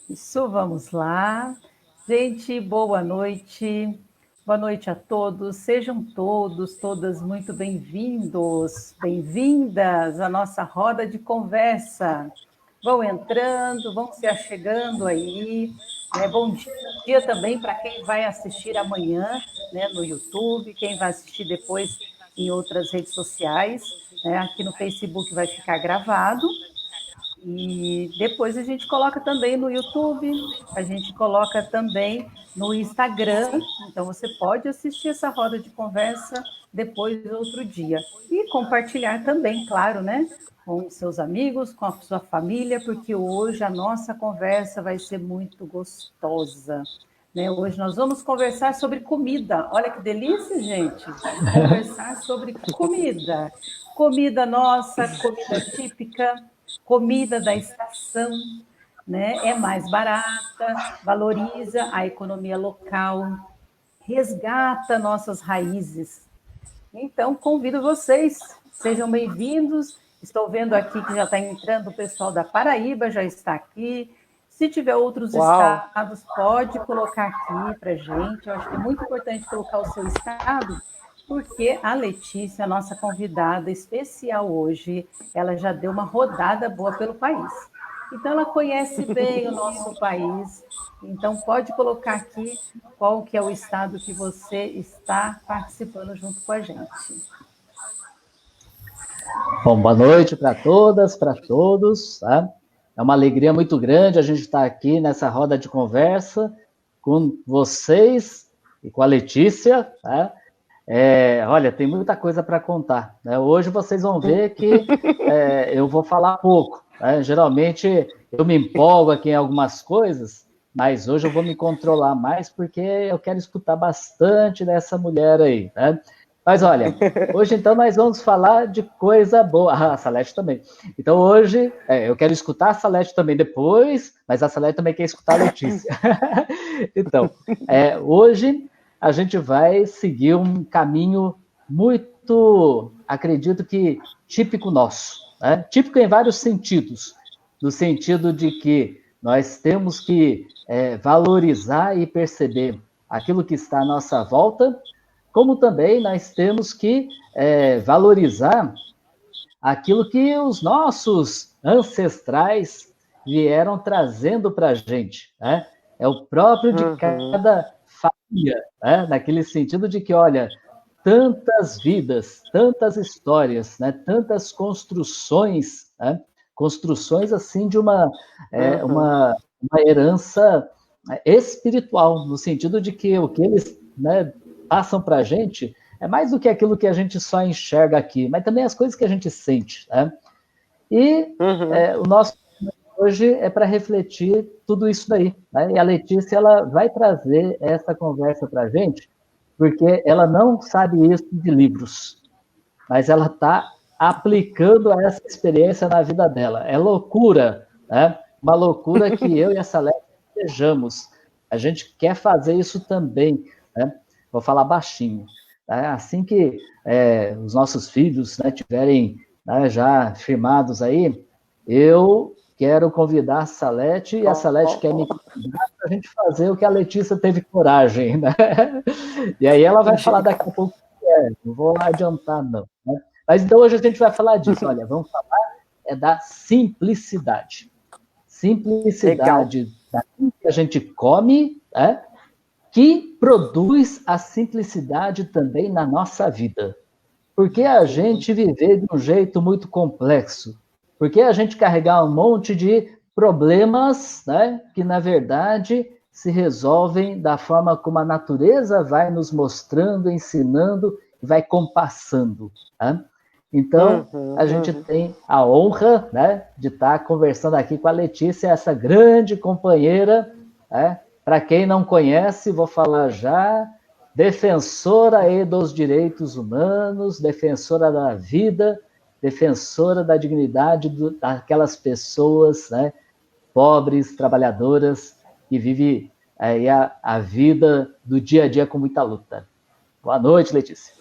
Isso, vamos lá. Gente, boa noite. Boa noite a todos. Sejam todos, todas muito bem-vindos, bem-vindas à nossa roda de conversa. Vão entrando, vão se achegando aí. Né? Bom dia também para quem vai assistir amanhã, né, no YouTube, quem vai assistir depois em outras redes sociais. Né? Aqui no Facebook vai ficar gravado. E depois a gente coloca também no YouTube, a gente coloca também no Instagram. Então você pode assistir essa roda de conversa depois outro dia. E compartilhar também, claro, né? Com seus amigos, com a sua família, porque hoje a nossa conversa vai ser muito gostosa. Né? Hoje nós vamos conversar sobre comida. Olha que delícia, gente! Conversar sobre comida. Comida nossa, comida típica, comida da estação, né? É mais barata, valoriza a economia local, resgata nossas raízes. Então, convido vocês, sejam bem-vindos. Estou vendo aqui que já está entrando o pessoal da Paraíba, já está aqui. Se tiver outros Uau. estados, pode colocar aqui para a gente. Eu acho que é muito importante colocar o seu estado, porque a Letícia, a nossa convidada especial hoje, ela já deu uma rodada boa pelo país. Então, ela conhece bem o nosso país. Então, pode colocar aqui qual que é o estado que você está participando junto com a gente. Bom, boa noite para todas, para todos. Tá? É uma alegria muito grande a gente estar aqui nessa roda de conversa com vocês e com a Letícia. Tá? Olha, tem muita coisa para contar. Né? Hoje vocês vão ver que eu vou falar pouco. Né? Geralmente eu me empolgo aqui em algumas coisas, mas hoje eu vou me controlar mais porque eu quero escutar bastante dessa mulher aí. Né? Mas olha, hoje então nós vamos falar de coisa boa. Ah, a Salete também. Então hoje eu quero escutar a Salete também depois, mas a Salete também quer escutar a Letícia. Então, hoje a gente vai seguir um caminho muito, acredito que, típico nosso. Né? Típico em vários sentidos. No sentido de que nós temos que valorizar e perceber aquilo que está à nossa volta, como também nós temos que valorizar aquilo que os nossos ancestrais vieram trazendo para a gente. Né? É o próprio de cada família, né? Naquele sentido de que, olha, tantas vidas, tantas histórias, né? Tantas construções, né? Construções assim de uma herança espiritual, no sentido de que o que eles, né, passam para a gente é mais do que aquilo que a gente só enxerga aqui, mas também as coisas que a gente sente. Né? E o nosso hoje é para refletir tudo isso daí. Né? E a Letícia ela vai trazer essa conversa para a gente, porque ela não sabe isso de livros, mas ela está aplicando essa experiência na vida dela. É loucura, né? Uma loucura que eu e a Salete desejamos. A gente quer fazer isso também. Né? Vou falar baixinho. Né? Assim que os nossos filhos, né, tiverem, né, já firmados aí, eu quero convidar a Salete e a Salete quer me convidar para a gente fazer o que a Letícia teve coragem. Né? E aí ela vai falar daqui a pouco. Não vou adiantar, não. Né? Mas então hoje a gente vai falar disso. Olha, vamos falar da simplicidade. Simplicidade daquilo que a gente come, né? Que produz a simplicidade também na nossa vida. Porque a gente viver de um jeito muito complexo? Porque a gente carregar um monte de problemas, né, que na verdade se resolvem da forma como a natureza vai nos mostrando, ensinando e vai compassando. Né? Então, a gente tem a honra, né, de estar conversando aqui com a Letícia, essa grande companheira. Né? Para quem não conhece, vou falar já, defensora aí dos direitos humanos, defensora da vida, defensora da dignidade daquelas pessoas, né, pobres, trabalhadoras, que vivem aí a vida do dia a dia com muita luta. Boa noite, Letícia.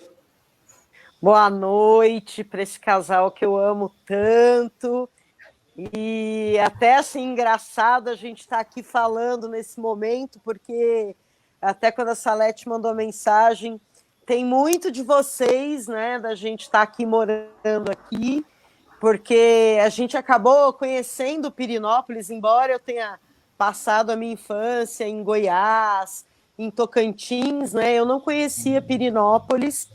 Boa noite para esse casal que eu amo tanto. E até assim, engraçado a gente estar aqui falando nesse momento, porque até quando a Salete mandou a mensagem, tem muito de vocês, né, da gente estar aqui morando aqui, porque a gente acabou conhecendo Pirenópolis, embora eu tenha passado a minha infância em Goiás, em Tocantins, né, eu não conhecia Pirenópolis,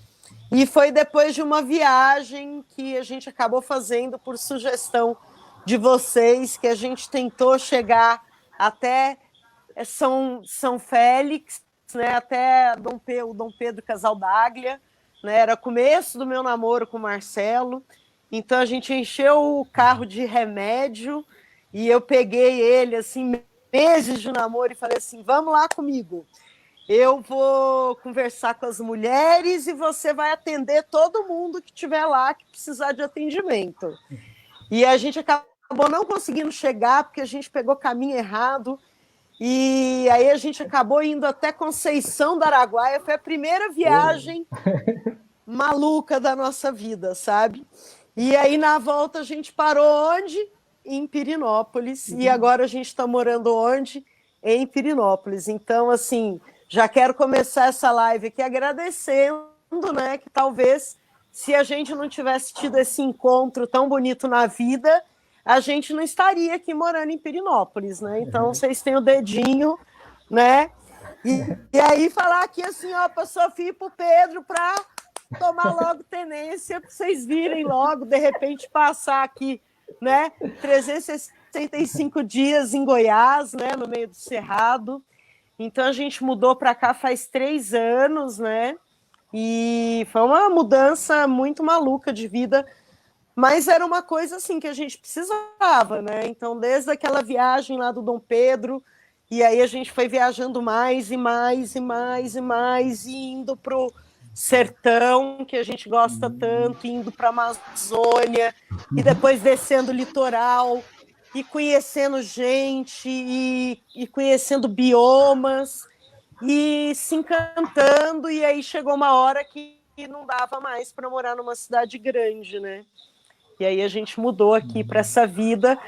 e foi depois de uma viagem que a gente acabou fazendo por sugestão de vocês, que a gente tentou chegar até São Félix, né, até o Dom Pedro Casaldaglia, né, era o começo do meu namoro com o Marcelo, então a gente encheu o carro de remédio e eu peguei ele, assim, meses de namoro e falei assim, vamos lá comigo, eu vou conversar com as mulheres e você vai atender todo mundo que estiver lá que precisar de atendimento. E a gente acabou não conseguindo chegar porque a gente pegou caminho errado. E aí a gente acabou indo até Conceição do Araguaia. Foi a primeira viagem maluca da nossa vida, sabe? E aí na volta a gente parou onde? Em Pirenópolis. E agora a gente está morando onde? Em Pirenópolis. Então, assim, já quero começar essa live aqui agradecendo, né? Que talvez, se a gente não tivesse tido esse encontro tão bonito na vida, a gente não estaria aqui morando em Pirenópolis, né? Então, vocês têm o dedinho, né? E aí falar aqui assim, ó, para a Sofia e para o Pedro, para tomar logo tenência, para vocês virem logo, de repente, passar aqui, né? 365 dias em Goiás, né? No meio do Cerrado. Então, a gente mudou para cá faz 3 anos, né? E foi uma mudança muito maluca de vida, mas era uma coisa assim que a gente precisava, né? Então, desde aquela viagem lá do Dom Pedro, e aí a gente foi viajando mais e mais e mais e mais, e indo para o sertão, que a gente gosta tanto, indo para a Amazônia, e depois descendo o litoral, e conhecendo gente, e conhecendo biomas, e se encantando, e aí chegou uma hora que não dava mais para morar numa cidade grande, né? E aí a gente mudou aqui para essa vida.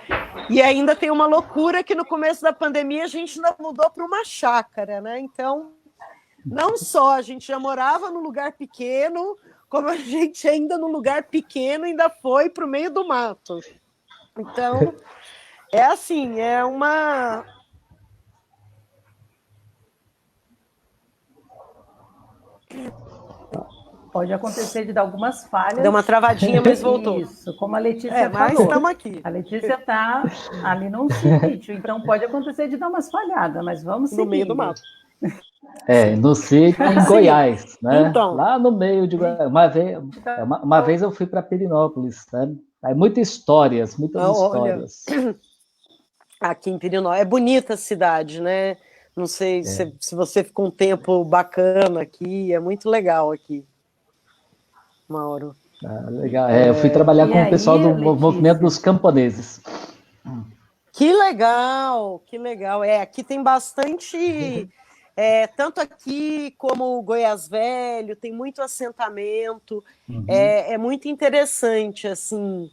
E ainda tem uma loucura que no começo da pandemia a gente ainda mudou para uma chácara, né? Então, não só a gente já morava num lugar pequeno, como a gente ainda num lugar pequeno ainda foi para o meio do mato. Então, é assim, é uma... Pode acontecer de dar algumas falhas. Deu uma travadinha, mas voltou. Isso, como a Letícia mas falou. estamos aqui. A Letícia está ali num sítio, então pode acontecer de dar umas falhadas, mas vamos seguir. No meio do mato. No sítio em Goiás, né? Então, lá no meio de Goiás. Uma vez eu fui para Pirenópolis, né? Aí muitas histórias. Aqui em Pirenópolis. É bonita a cidade, né? Não sei se você ficou um tempo bacana aqui, é muito legal aqui, Mauro. Legal. Eu fui trabalhar com o pessoal do movimento dos camponeses. Que legal, que legal. Aqui tem bastante, tanto aqui como Goiás Velho, tem muito assentamento, é muito interessante, assim,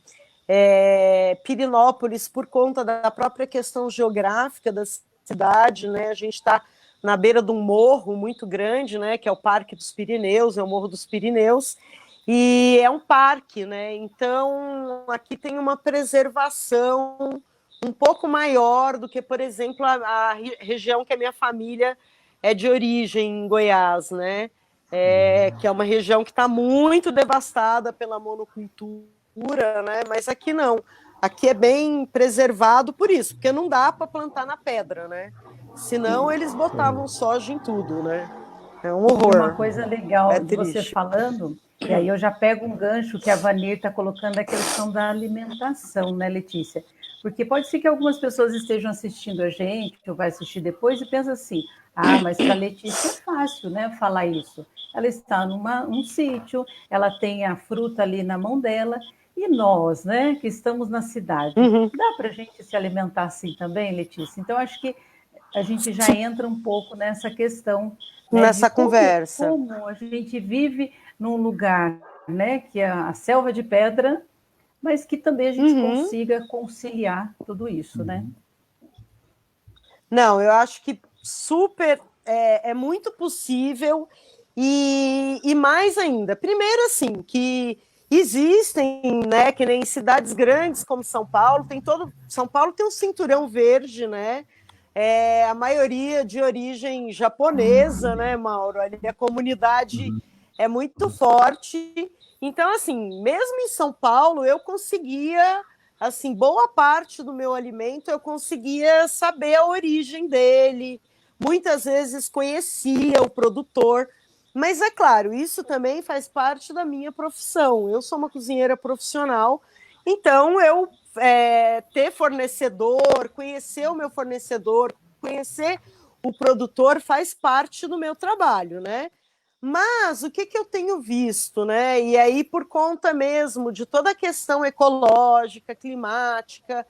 Pirenópolis, por conta da própria questão geográfica da cidade, né, a gente está na beira de um morro muito grande, né, que é o Parque dos Pirineus, é o Morro dos Pirineus, e é um parque, né, então aqui tem uma preservação um pouco maior do que, por exemplo, a região que a minha família é de origem, em Goiás, né? Que é uma região que está muito devastada pela monocultura, né? Mas aqui não. Aqui é bem preservado por isso, porque não dá para plantar na pedra, né? Senão eles botavam soja em tudo, né? É um horror. Uma coisa legal de você falando, e aí eu já pego um gancho que a Vanir está colocando, a questão da alimentação, né, Letícia? Porque pode ser que algumas pessoas estejam assistindo a gente, ou vai assistir depois, e pensa assim, mas para a Letícia é fácil, né, falar isso. Ela está num sítio, ela tem a fruta ali na mão dela, e nós, né, que estamos na cidade, dá para a gente se alimentar assim também, Letícia? Então, acho que a gente já entra um pouco nessa questão, né, nessa conversa. Como a gente vive num lugar, né, que é a selva de pedra, mas que também a gente consiga conciliar tudo isso, né? Não, eu acho que super é muito possível e mais ainda. Primeiro, assim, que existem, né, que nem cidades grandes como São Paulo, São Paulo tem um cinturão verde, né? A maioria de origem japonesa, né, Mauro? Ali a comunidade é muito forte. Então, assim, mesmo em São Paulo, eu conseguia, assim, boa parte do meu alimento eu conseguia saber a origem dele. Muitas vezes conhecia o produtor. Mas é claro, isso também faz parte da minha profissão. Eu sou uma cozinheira profissional, então eu ter fornecedor, conhecer o meu fornecedor, conhecer o produtor faz parte do meu trabalho, né? Mas o que eu tenho visto, né? E aí, por conta mesmo de toda a questão ecológica, climática,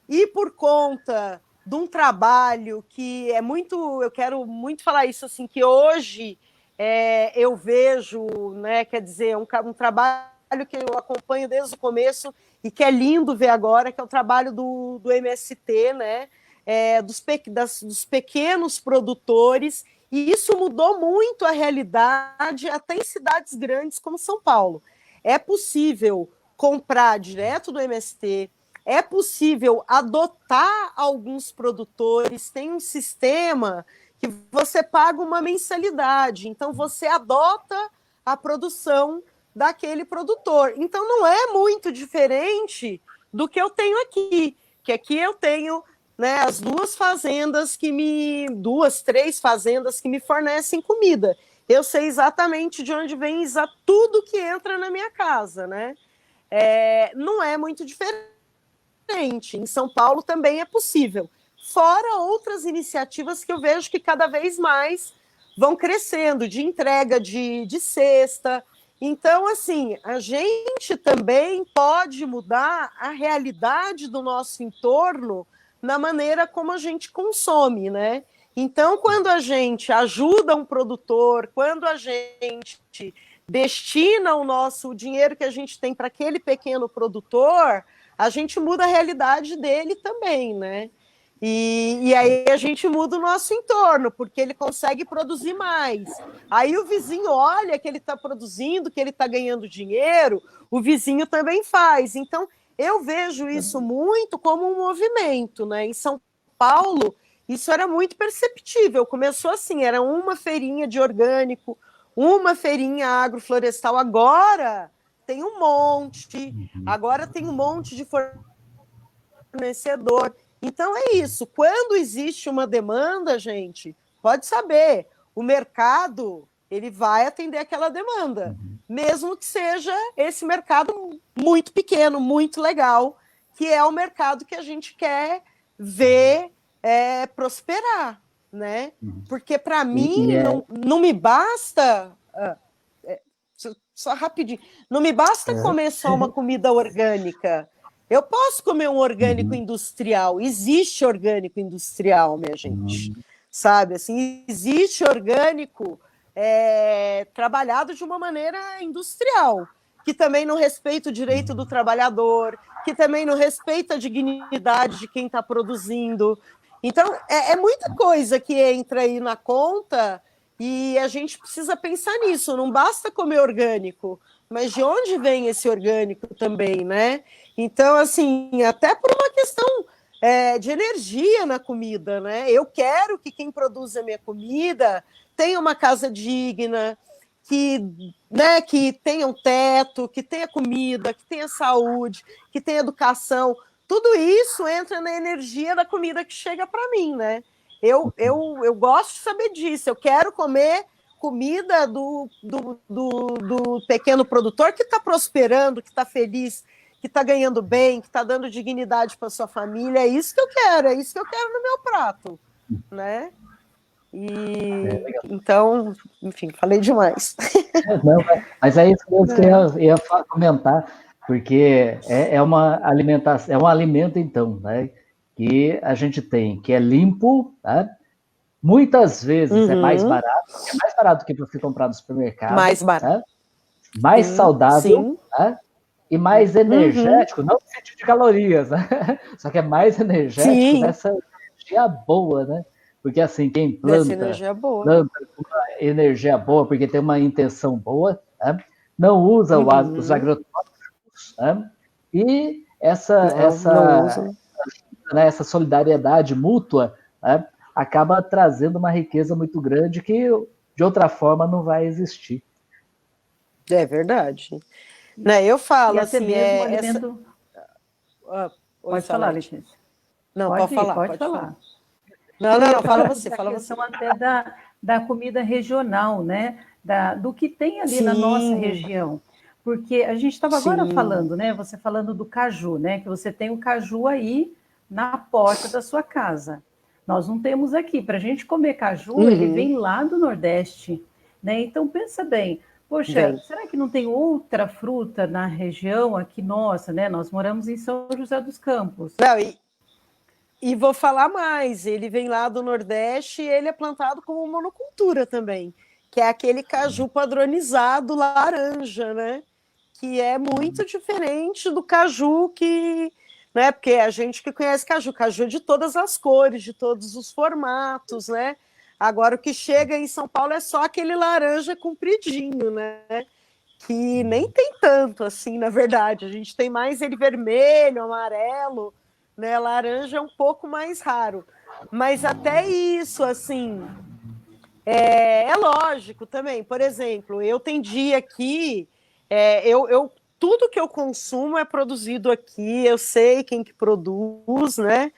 e por conta de um trabalho que é muito, eu quero muito falar isso assim, que hoje eu vejo, né? Quer dizer, um trabalho que eu acompanho desde o começo e que é lindo ver agora, que é o trabalho do MST, né? Dos pequenos produtores, e isso mudou muito a realidade até em cidades grandes como São Paulo. É possível comprar direto do MST, é possível adotar alguns produtores, tem um sistema que você paga uma mensalidade, então você adota a produção daquele produtor. Então não é muito diferente do que eu tenho aqui, que aqui eu tenho, né, as três fazendas que me fornecem comida. Eu sei exatamente de onde vem tudo que entra na minha casa, né? Não é muito diferente. Em São Paulo também é possível. Fora outras iniciativas que eu vejo que cada vez mais vão crescendo, de entrega de cesta. Então, assim, a gente também pode mudar a realidade do nosso entorno na maneira como a gente consome, né? Então, quando a gente ajuda um produtor, quando a gente destina o dinheiro que a gente tem para aquele pequeno produtor, a gente muda a realidade dele também, né? E aí a gente muda o nosso entorno, porque ele consegue produzir mais. Aí o vizinho olha que ele está produzindo, que ele está ganhando dinheiro, o vizinho também faz. Então, eu vejo isso muito como um movimento, né? Em São Paulo, isso era muito perceptível. Começou assim, era uma feirinha de orgânico, uma feirinha agroflorestal. Agora tem um monte, agora tem um monte de fornecedor. Então é isso. Quando existe uma demanda, gente, pode saber, o mercado ele vai atender aquela demanda, mesmo que seja esse mercado muito pequeno, muito legal, que é o mercado que a gente quer ver prosperar, né? Porque para mim não me basta só rapidinho, não me basta comer só uma comida orgânica. Eu posso comer um orgânico industrial. Existe orgânico industrial, minha gente. Sabe? Assim, existe orgânico trabalhado de uma maneira industrial, que também não respeita o direito do trabalhador, que também não respeita a dignidade de quem está produzindo. Então, é muita coisa que entra aí na conta e a gente precisa pensar nisso. Não basta comer orgânico, mas de onde vem esse orgânico também, né? Então, assim, até por uma questão de energia na comida, né? Eu quero que quem produz a minha comida tenha uma casa digna, que tenha um teto, que tenha comida, que tenha saúde, que tenha educação. Tudo isso entra na energia da comida que chega para mim, né? Eu gosto de saber disso. Eu quero comer comida do pequeno produtor que está prosperando, que está feliz, que está ganhando bem, que está dando dignidade para sua família. É isso que eu quero no meu prato, né? Então, enfim, falei demais. Não, mas é isso mesmo que eu ia comentar, porque é uma alimentação, é um alimento, então, né, que a gente tem, que é limpo, né? Muitas vezes é mais barato que você comprar no supermercado. Mais barato. Né? Mais saudável, sim. Né? e mais energético, não no sentido de calorias, né? Só que é mais energético Sim, dessa energia boa, né? Porque assim, quem dessa planta, energia boa. planta com uma energia boa, porque tem uma intenção boa, né? Não usa os Uhum. agrotóxicos, né? E essa, Não essa, uso. né, essa solidariedade mútua, né, acaba trazendo uma riqueza muito grande que de outra forma não vai existir. É verdade. Né, eu E falo até assim, mesmo o essa. alimento. Ah, oi, Pode falar, Salete. Letícia. Não, pode Pode ir, falar, pode pode falar. falar. Não, Não, não, eu ia não, falar fala você, da fala você. questão até da comida regional, né? Do que tem ali na nossa Sim, região. Porque a gente estava agora sim. falando, né? Você falando do caju, né? Que você tem o caju aí na porta da sua casa. Nós não temos aqui. Para a gente comer caju, ele Uhum, vem lá do Nordeste, né? Então pensa bem, poxa, vem. será que não tem outra fruta na região aqui nossa, né? Nós moramos em São José dos Campos. Não, e vou falar mais, ele vem lá do Nordeste e ele é plantado como monocultura também, que é aquele caju padronizado laranja, né? Que é muito diferente do caju que, né? Porque a gente que conhece caju, caju é de todas as cores, de todos os formatos, né? Agora o que chega em São Paulo é só aquele laranja compridinho, né? Que nem tem tanto assim, na verdade. A gente tem mais ele vermelho, amarelo, né? Laranja é um pouco mais raro. Mas até isso, assim, é lógico também. Por exemplo, eu tenho dia aqui, tudo que eu consumo é produzido aqui, eu sei quem que produz, né?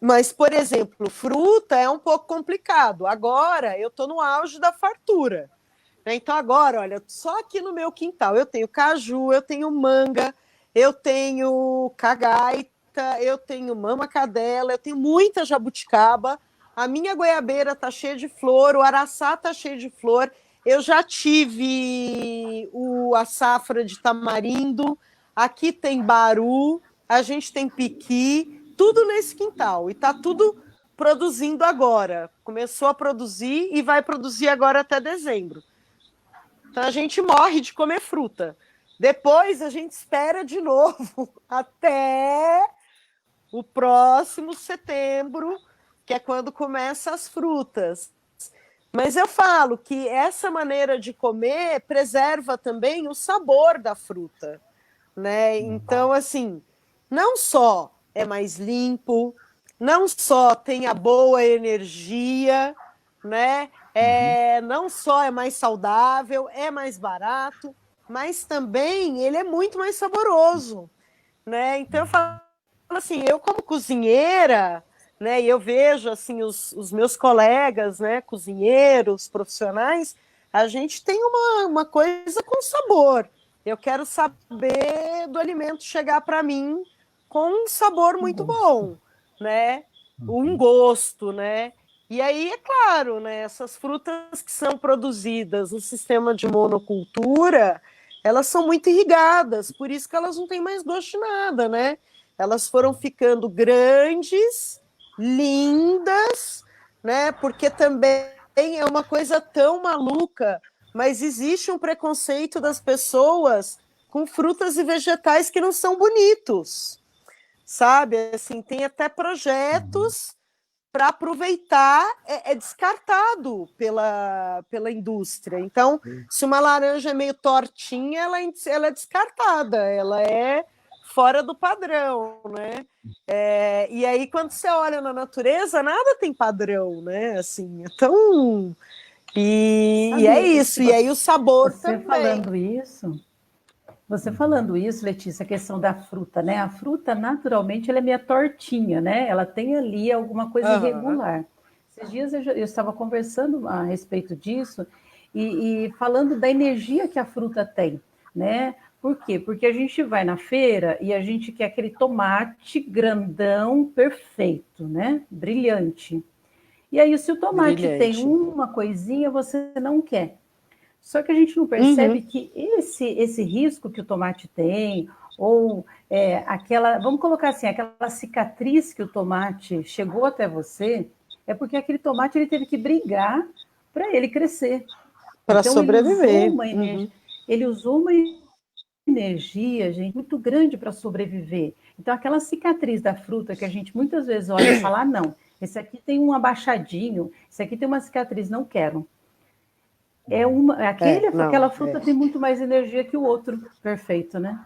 Mas, por exemplo, fruta é um pouco complicado. Agora eu estou no auge da fartura. Então, agora, olha, só aqui no meu quintal eu tenho caju, eu tenho manga, eu tenho cagaita, eu tenho mama-cadela, eu tenho muita jabuticaba, a minha goiabeira tá cheia de flor, o araçá tá cheio de flor, eu já tive a safra de tamarindo, aqui tem baru, a gente tem piqui, tudo nesse quintal, e tá tudo produzindo agora. Começou a produzir e vai produzir agora até dezembro. Então a gente morre de comer fruta. Depois a gente espera de novo até o próximo setembro, que é quando começam as frutas. Mas eu falo que essa maneira de comer preserva também o sabor da fruta, né? Então, assim, não só é mais limpo, não só tem a boa energia, né? Não só é mais saudável, é mais barato, mas também ele é muito mais saboroso, né? Então eu falo assim, eu como cozinheira, né? E eu vejo assim os meus colegas, né? Cozinheiros, profissionais, a gente tem uma coisa com sabor. Eu quero saber do alimento chegar para mim com um sabor Um muito gosto. bom, né? Um gosto, né? E aí, é claro, né, essas frutas que são produzidas no sistema de monocultura, elas são muito irrigadas, por isso que elas não têm mais gosto de nada, né? Elas foram ficando grandes, lindas, né? Porque também é uma coisa tão maluca, mas existe um preconceito das pessoas com frutas e vegetais que não são bonitos, sabe? Assim, tem até projetos para aproveitar, é descartado pela indústria. Então, se uma laranja é meio tortinha, ela é descartada, ela é fora do padrão, né? E aí, quando você olha na natureza, nada tem padrão, né? Assim, então, e é Sabe, isso. E aí o sabor você também. falando isso, você falando isso, Letícia, a questão da fruta, né? A fruta, naturalmente, ela é meio tortinha, né? Ela tem ali alguma coisa Uhum. irregular. Esses dias eu estava conversando a respeito disso e falando da energia que a fruta tem, né? Por quê? Porque a gente vai na feira e a gente quer aquele tomate grandão, perfeito, né? Brilhante. E aí, se o tomate tem Brilhante. uma coisinha, você não quer. Só que a gente não Uhum. percebe que esse risco que o tomate tem, ou aquela, vamos colocar assim, aquela cicatriz que o tomate chegou até você, é porque aquele tomate ele teve que brigar para ele crescer. Para Então ele usou sobreviver. uma energia, Uhum. ele usou uma energia, gente, muito grande para sobreviver. Então, aquela cicatriz da fruta que a gente muitas vezes olha e fala, ah, não, esse aqui tem um abaixadinho, esse aqui tem uma cicatriz, não quero. Aquela fruta tem muito mais energia que o outro. Perfeito, né?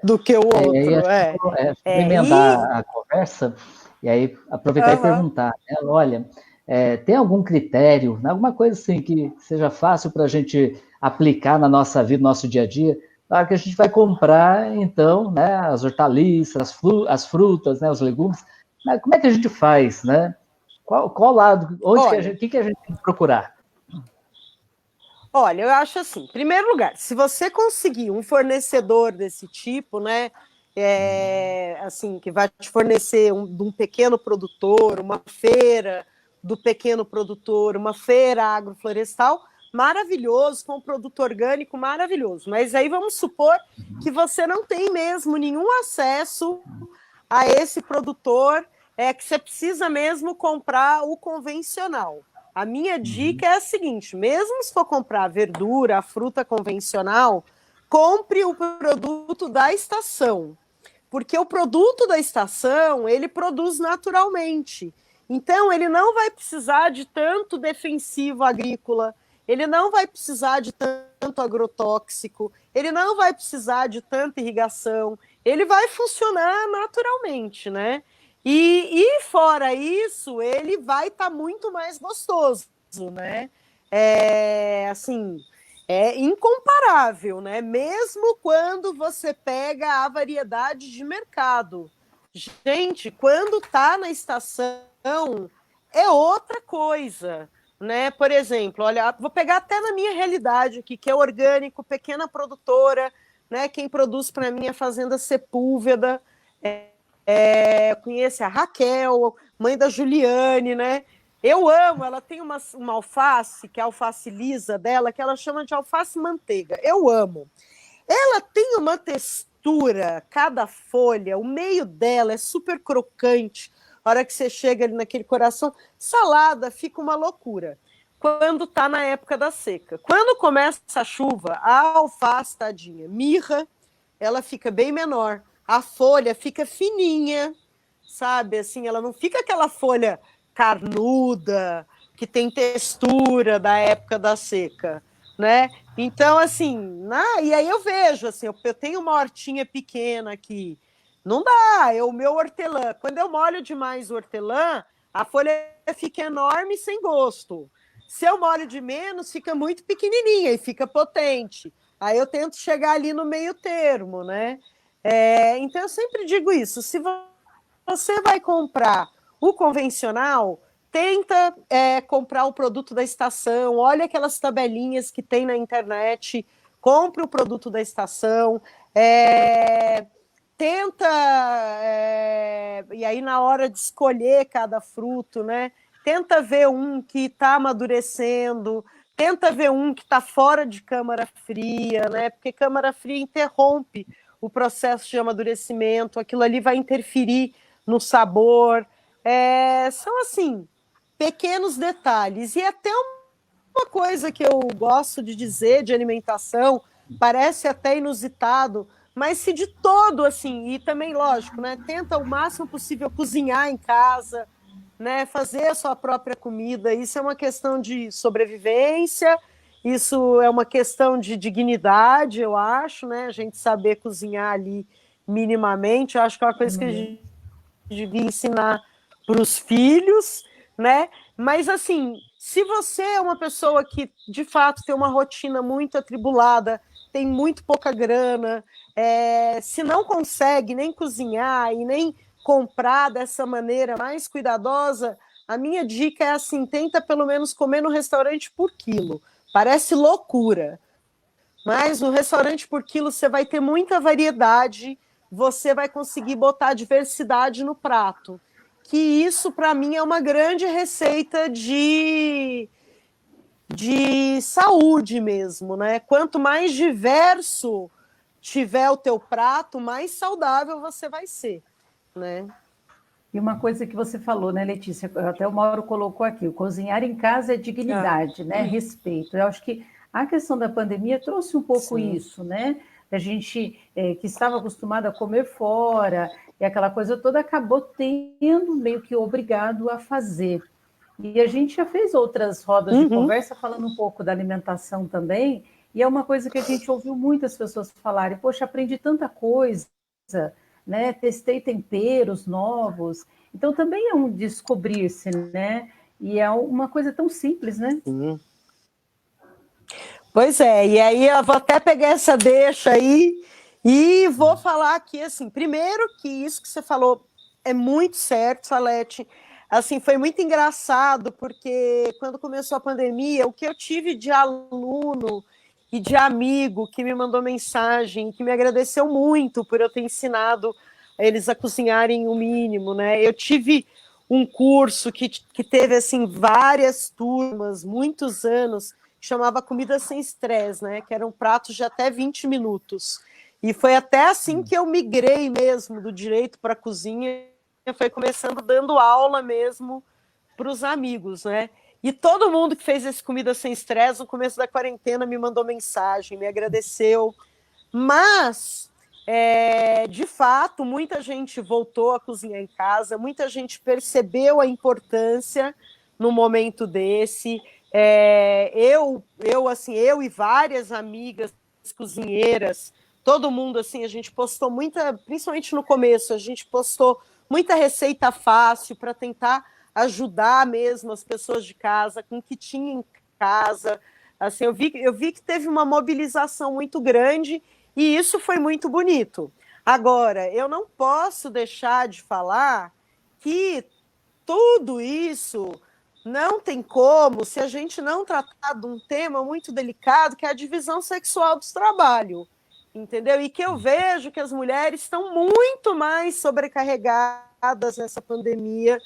Do que o outro, emendar a conversa, e aí aproveitar e perguntar, né? Olha, tem algum critério, alguma coisa assim que seja fácil para a gente aplicar na nossa vida, no nosso dia a dia, na hora que a gente vai comprar, então, né, as hortaliças, as frutas, né, os legumes, mas como é que a gente faz, né? Qual lado, o que a gente tem que procurar? Olha, eu acho assim, em primeiro lugar, se você conseguir um fornecedor desse tipo, né, assim, que vai te fornecer de um pequeno produtor, uma feira do pequeno produtor, uma feira agroflorestal, maravilhoso, com um produto orgânico, maravilhoso. Mas aí vamos supor que você não tem mesmo nenhum acesso a esse produtor, que você precisa mesmo comprar o convencional. A minha dica é a seguinte, mesmo se for comprar verdura, a fruta convencional, compre o produto da estação, porque o produto da estação, ele produz naturalmente. Então, ele não vai precisar de tanto defensivo agrícola, ele não vai precisar de tanto agrotóxico, ele não vai precisar de tanta irrigação, ele vai funcionar naturalmente, né? E fora isso, ele vai estar muito mais gostoso, né? Assim, é incomparável, né? Mesmo quando você pega a variedade de mercado. Gente, quando está na estação, é outra coisa, né? Por exemplo, olha, vou pegar até na minha realidade aqui, que é orgânico, pequena produtora, né? Quem produz para mim é a Fazenda Sepúlveda, conhece a Raquel, mãe da Juliane, né? Eu amo, ela tem uma alface, que é a alface lisa dela, que ela chama de alface manteiga. Eu amo. Ela tem uma textura, cada folha, o meio dela é super crocante. A hora que você chega ali naquele coração, salada, fica uma loucura. Quando tá na época da seca. Quando começa a chuva, a alface, tadinha, mirra, ela fica bem menor. A folha fica fininha, sabe? Assim, ela não fica aquela folha carnuda, que tem textura da época da seca, né? Então, assim, e aí eu vejo, assim, eu tenho uma hortinha pequena aqui, não dá, o meu hortelã, quando eu molho demais o hortelã, a folha fica enorme e sem gosto. Se eu molho de menos, fica muito pequenininha e fica potente. Aí eu tento chegar ali no meio termo, né? Então eu sempre digo isso, se você vai comprar o convencional, tenta comprar o produto da estação, olha aquelas tabelinhas que tem na internet, compre o produto da estação, tenta, e aí na hora de escolher cada fruto, né, tenta ver um que está amadurecendo, tenta ver um que está fora de câmara fria, né, porque câmara fria interrompe o processo de amadurecimento, aquilo ali vai interferir no sabor. São, assim, pequenos detalhes. E até uma coisa que eu gosto de dizer de alimentação, parece até inusitado, mas se de todo, assim, e também, lógico, né, tenta o máximo possível cozinhar em casa, né, fazer a sua própria comida. Isso é uma questão de sobrevivência, isso é uma questão de dignidade, eu acho, né, a gente saber cozinhar ali minimamente, eu acho que é uma coisa que a gente devia ensinar para os filhos, né? Mas, assim, se você é uma pessoa que, de fato, tem uma rotina muito atribulada, tem muito pouca grana, se não consegue nem cozinhar e nem comprar dessa maneira mais cuidadosa, a minha dica é assim, tenta pelo menos comer no restaurante por quilo. Parece loucura, mas no restaurante por quilo você vai ter muita variedade, você vai conseguir botar diversidade no prato. Que isso, para mim, é uma grande receita de saúde mesmo, né? Quanto mais diverso tiver o teu prato, mais saudável você vai ser, né? E uma coisa que você falou, né, Letícia? Até o Mauro colocou aqui: o cozinhar em casa é dignidade, né? Respeito. Eu acho que a questão da pandemia trouxe um pouco isso, né? A gente que estava acostumado a comer fora, e aquela coisa toda acabou tendo meio que obrigado a fazer. E a gente já fez outras rodas de conversa falando um pouco da alimentação também, e é uma coisa que a gente ouviu muitas pessoas falarem, poxa, aprendi tanta coisa, né? Testei temperos novos. Então também é um descobrir-se, né? E é uma coisa tão simples, né? Pois é, e aí eu vou até pegar essa deixa aí e vou falar aqui, assim, primeiro que isso que você falou é muito certo, Salete. Assim, foi muito engraçado, porque quando começou a pandemia, o que eu tive de aluno e de amigo que me mandou mensagem, que me agradeceu muito por eu ter ensinado eles a cozinharem o mínimo, né? Eu tive um curso que teve, assim, várias turmas, muitos anos, que chamava Comida Sem Estresse, né? Que eram pratos de até 20 minutos. E foi até assim que eu migrei mesmo do direito para a cozinha, foi começando dando aula mesmo para os amigos, né? E todo mundo que fez esse Comida Sem Estresse no começo da quarentena me mandou mensagem, me agradeceu. Mas, de fato, muita gente voltou a cozinhar em casa, muita gente percebeu a importância no momento desse. Eu e várias amigas cozinheiras, todo mundo, assim, a gente postou muita, principalmente no começo, a gente postou muita receita fácil para tentar ajudar mesmo as pessoas de casa com o que tinha em casa. Assim, eu vi que teve uma mobilização muito grande e isso foi muito bonito. Agora, eu não posso deixar de falar que tudo isso não tem como se a gente não tratar de um tema muito delicado, que é a divisão sexual do trabalho, entendeu? E que eu vejo que as mulheres estão muito mais sobrecarregadas nessa pandemia,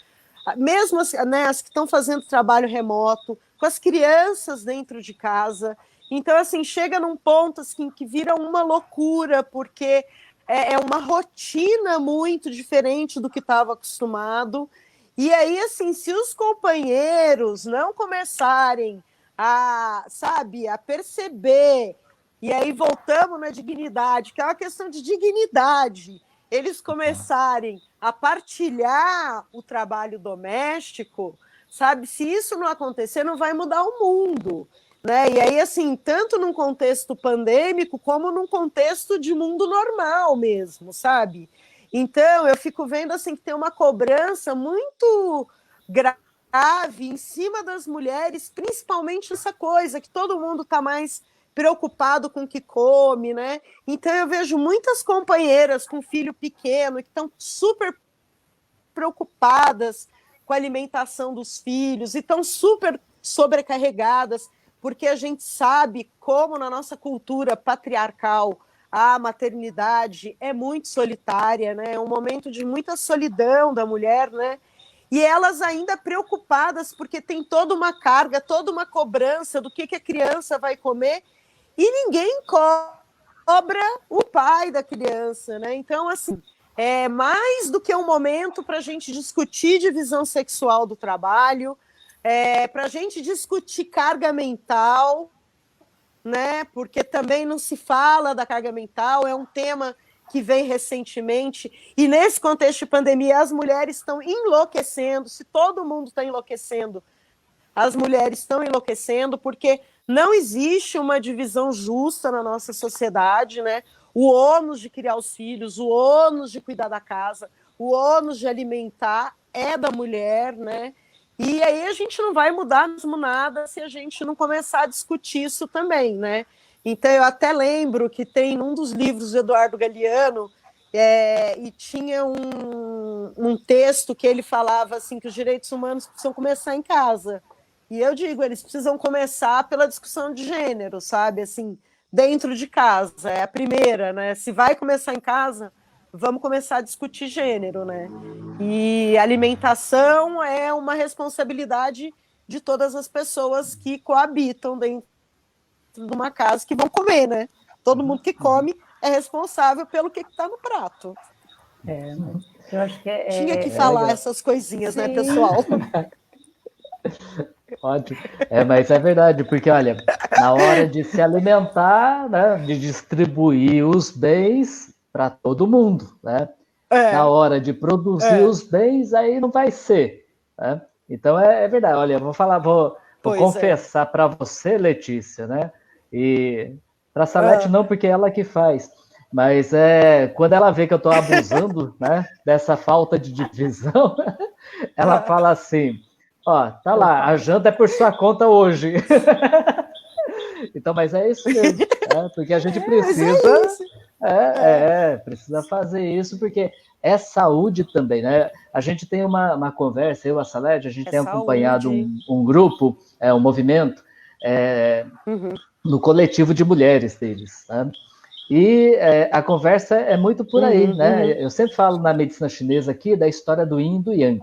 mesmo as, né, as que estão fazendo trabalho remoto, com as crianças dentro de casa. Então, assim, chega num ponto assim, que vira uma loucura, porque é uma rotina muito diferente do que estava acostumado. E aí, assim, se os companheiros não começarem a, sabe, a perceber, e aí voltamos na dignidade, que é uma questão de dignidade, eles começarem a partilhar o trabalho doméstico, sabe, se isso não acontecer, não vai mudar o mundo, né? E aí, assim, tanto num contexto pandêmico, como num contexto de mundo normal mesmo, sabe? Então, eu fico vendo assim que tem uma cobrança muito grave em cima das mulheres, principalmente essa coisa que todo mundo está mais preocupado com o que come, né? Então, eu vejo muitas companheiras com filho pequeno que estão super preocupadas com a alimentação dos filhos e estão super sobrecarregadas, porque a gente sabe como na nossa cultura patriarcal a maternidade é muito solitária, né? É um momento de muita solidão da mulher, né? E elas ainda preocupadas porque tem toda uma carga, toda uma cobrança do que a criança vai comer e ninguém cobra o pai da criança, né? Então, assim, é mais do que um momento para a gente discutir divisão sexual do trabalho, para a gente discutir carga mental, né? Porque também não se fala da carga mental, é um tema que vem recentemente, e nesse contexto de pandemia as mulheres estão enlouquecendo, se todo mundo está enlouquecendo, as mulheres estão enlouquecendo, porque não existe uma divisão justa na nossa sociedade, né? O ônus de criar os filhos, o ônus de cuidar da casa, o ônus de alimentar é da mulher, né? E aí a gente não vai mudar mesmo nada se a gente não começar a discutir isso também, né? Então eu até lembro que tem um dos livros do Eduardo Galeano, e tinha um texto que ele falava assim que os direitos humanos precisam começar em casa. E eu digo, eles precisam começar pela discussão de gênero, sabe? Assim, dentro de casa, é a primeira, né? Se vai começar em casa, vamos começar a discutir gênero, né? E alimentação é uma responsabilidade de todas as pessoas que coabitam dentro de uma casa que vão comer, né? Todo mundo que come é responsável pelo que está no prato. Eu acho que tinha que falar essas coisinhas, sim, né, pessoal? Ótimo. Mas é verdade, porque, olha, na hora de se alimentar, né, de distribuir os bens para todo mundo, né? Na É, hora de produzir é, os bens, aí não vai ser, né? Então é verdade. Olha, vou pois é. confessar para você, Letícia, né? E para a Salete Ah, não, porque é ela que faz. Mas quando ela vê que eu estou abusando, né, dessa falta de divisão, ela ah, fala assim: ó, tá Eu lá, a falo. janta é por sua conta hoje. Então, mas é isso mesmo, né? Porque a gente mas é precisa, isso. É, precisa fazer isso, porque é saúde também, né? A gente tem uma conversa, eu e a Salete, a gente é tem acompanhado saúde. um grupo, um movimento, Uhum, no coletivo de mulheres deles, né? E a conversa é muito por aí, uhum, né? uhum. Eu sempre falo na medicina chinesa aqui da história do Yin e do Yang.